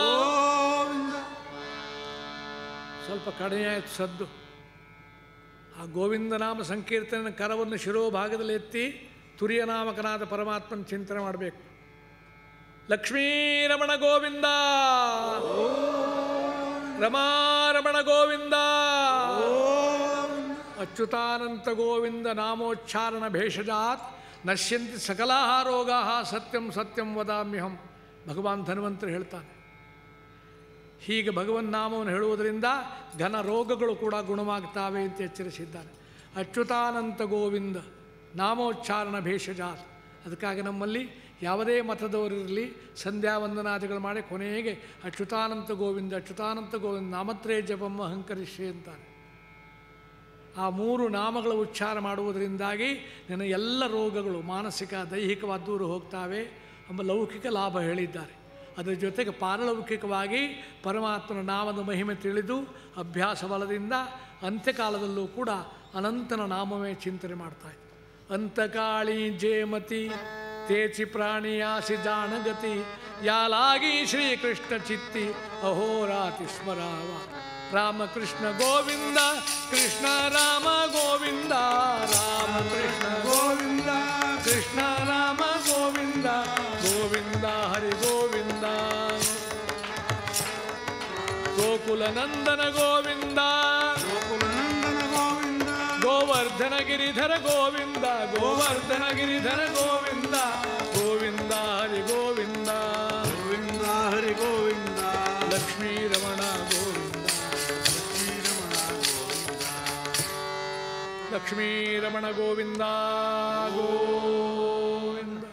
ಗೋವಿಂದ. ಸ್ವಲ್ಪ ಕಡಿಮೆ ಆಯಿತು ಸದ್ದು. ಆ ಗೋವಿಂದ ನಾಮ ಸಂಕೀರ್ತನ ಕರವನ್ನು ಶಿರೋಭಾಗದಲ್ಲಿ ಎತ್ತಿ ತುರಿಯ ನಾಮಕನಾದ ಪರಮಾತ್ಮನ ಚಿಂತನೆ ಮಾಡಬೇಕು. ಲಕ್ಷ್ಮೀರಮಣ ಗೋವಿಂದ, ರಮಾರಮಣ ಗೋವಿಂದ, ಅಚ್ಯುತಾನಂತ ಗೋವಿಂದ ನಾಮೋಚ್ಚಾರಣ ಭೇಷಜಾತ್ ನಶ್ಯಂತಿ ಸಕಲಾಹ ರೋಗಾಃ ಸತ್ಯಂ ಸತ್ಯಂ ವದಾಮ್ಯಹಂ. ಭಗವಾನ್ ಧನ್ವಂತರು ಹೇಳ್ತಾನೆ. ಹೀಗೆ ಭಗವನ್ ನಾಮವನ್ನು ಹೇಳುವುದರಿಂದ ಘನ ರೋಗಗಳು ಕೂಡ ಗುಣವಾಗ್ತಾವೆ ಅಂತ ಎಚ್ಚರಿಸಿದ್ದಾನೆ. ಅಚ್ಯುತಾನಂತ ಗೋವಿಂದ ನಾಮೋಚ್ಚಾರಣ ಭೇಷಜಾತ್. ಅದಕ್ಕಾಗಿ ನಮ್ಮಲ್ಲಿ ಯಾವುದೇ ಮತದವರಿರಲಿ ಸಂಧ್ಯಾ ವಂದನಾದಿಗಳು ಮಾಡಿ ಕೊನೆಗೆ ಅಚ್ಯುತಾನಂತ ಗೋವಿಂದ ಅಚ್ಯುತಾನಂತ ಗೋವಿಂದ ನಾಮತ್ರೇ ಜಪಮ್ಮ ಅಹಂಕರಿಷ್ಯೆ ಅಂತಾನೆ. ಆ ಮೂರು ನಾಮಗಳ ಉಚ್ಚಾರ ಮಾಡುವುದರಿಂದಾಗಿ ನನ್ನ ಎಲ್ಲ ರೋಗಗಳು ಮಾನಸಿಕ ದೈಹಿಕವಾದ ದೂರ ಹೋಗ್ತಾವೆ ಎಂಬ ಲೌಕಿಕ ಲಾಭ ಹೇಳಿದ್ದಾರೆ. ಅದರ ಜೊತೆಗೆ ಪಾರಲೌಕಿಕವಾಗಿ ಪರಮಾತ್ಮನ ನಾಮದ ಮಹಿಮೆ ತಿಳಿದು ಅಭ್ಯಾಸ ಬಲದಿಂದ ಅಂತ್ಯಕಾಲದಲ್ಲೂ ಕೂಡ ಅನಂತನ ನಾಮವೇ ಚಿಂತನೆ ಮಾಡ್ತಾಯಿತ್ತು. ಅಂತಕಾಳಿ ಜೇಮತಿ ತೇಚಿ ಪ್ರಾಣಿಯಾಸಿ ಜಾಣಗತಿ ಯಾಲಾಗಿ ಶ್ರೀಕೃಷ್ಣ ಚಿತ್ತಿ ಅಹೋರಾತಿ ಸ್ಮರಾವ. ರಾಮಕೃಷ್ಣ ಗೋವಿಂದ ಕೃಷ್ಣ ರಾಮ ಗೋವಿಂದ, ರಾಮ ಕೃಷ್ಣ ಗೋವಿಂದ ಕೃಷ್ಣ ರಾಮ ಗೋವಿಂದ, ಗೋವಿಂದ ಹರಿ ಗೋವಿಂದ, ಗೋಕುಲ ನಂದನ ಗೋವಿಂದ, ಗೋಕುಲ ನಂದನ ಗೋವಿಂದ, ಗೋವರ್ಧನ ಗಿರಿಧರ ಗೋವಿಂದ, ಗೋವರ್ಧನ ಗಿರಿಧರ ಗೋವಿಂದ, ಗೋವಿಂದ ಹರಿ ಗೋವಿಂದ, ಗೋವಿಂದ ಹರಿ ಗೋವಿಂದ, ಲಕ್ಷ್ಮೀರಮಣ ಗೋವಿಂದ, ಶ್ರೀರಮಣ ಗೋವಿಂದ, ಲಕ್ಷ್ಮೀರಮಣ ಗೋವಿಂದ ಗೋವಿಂದ.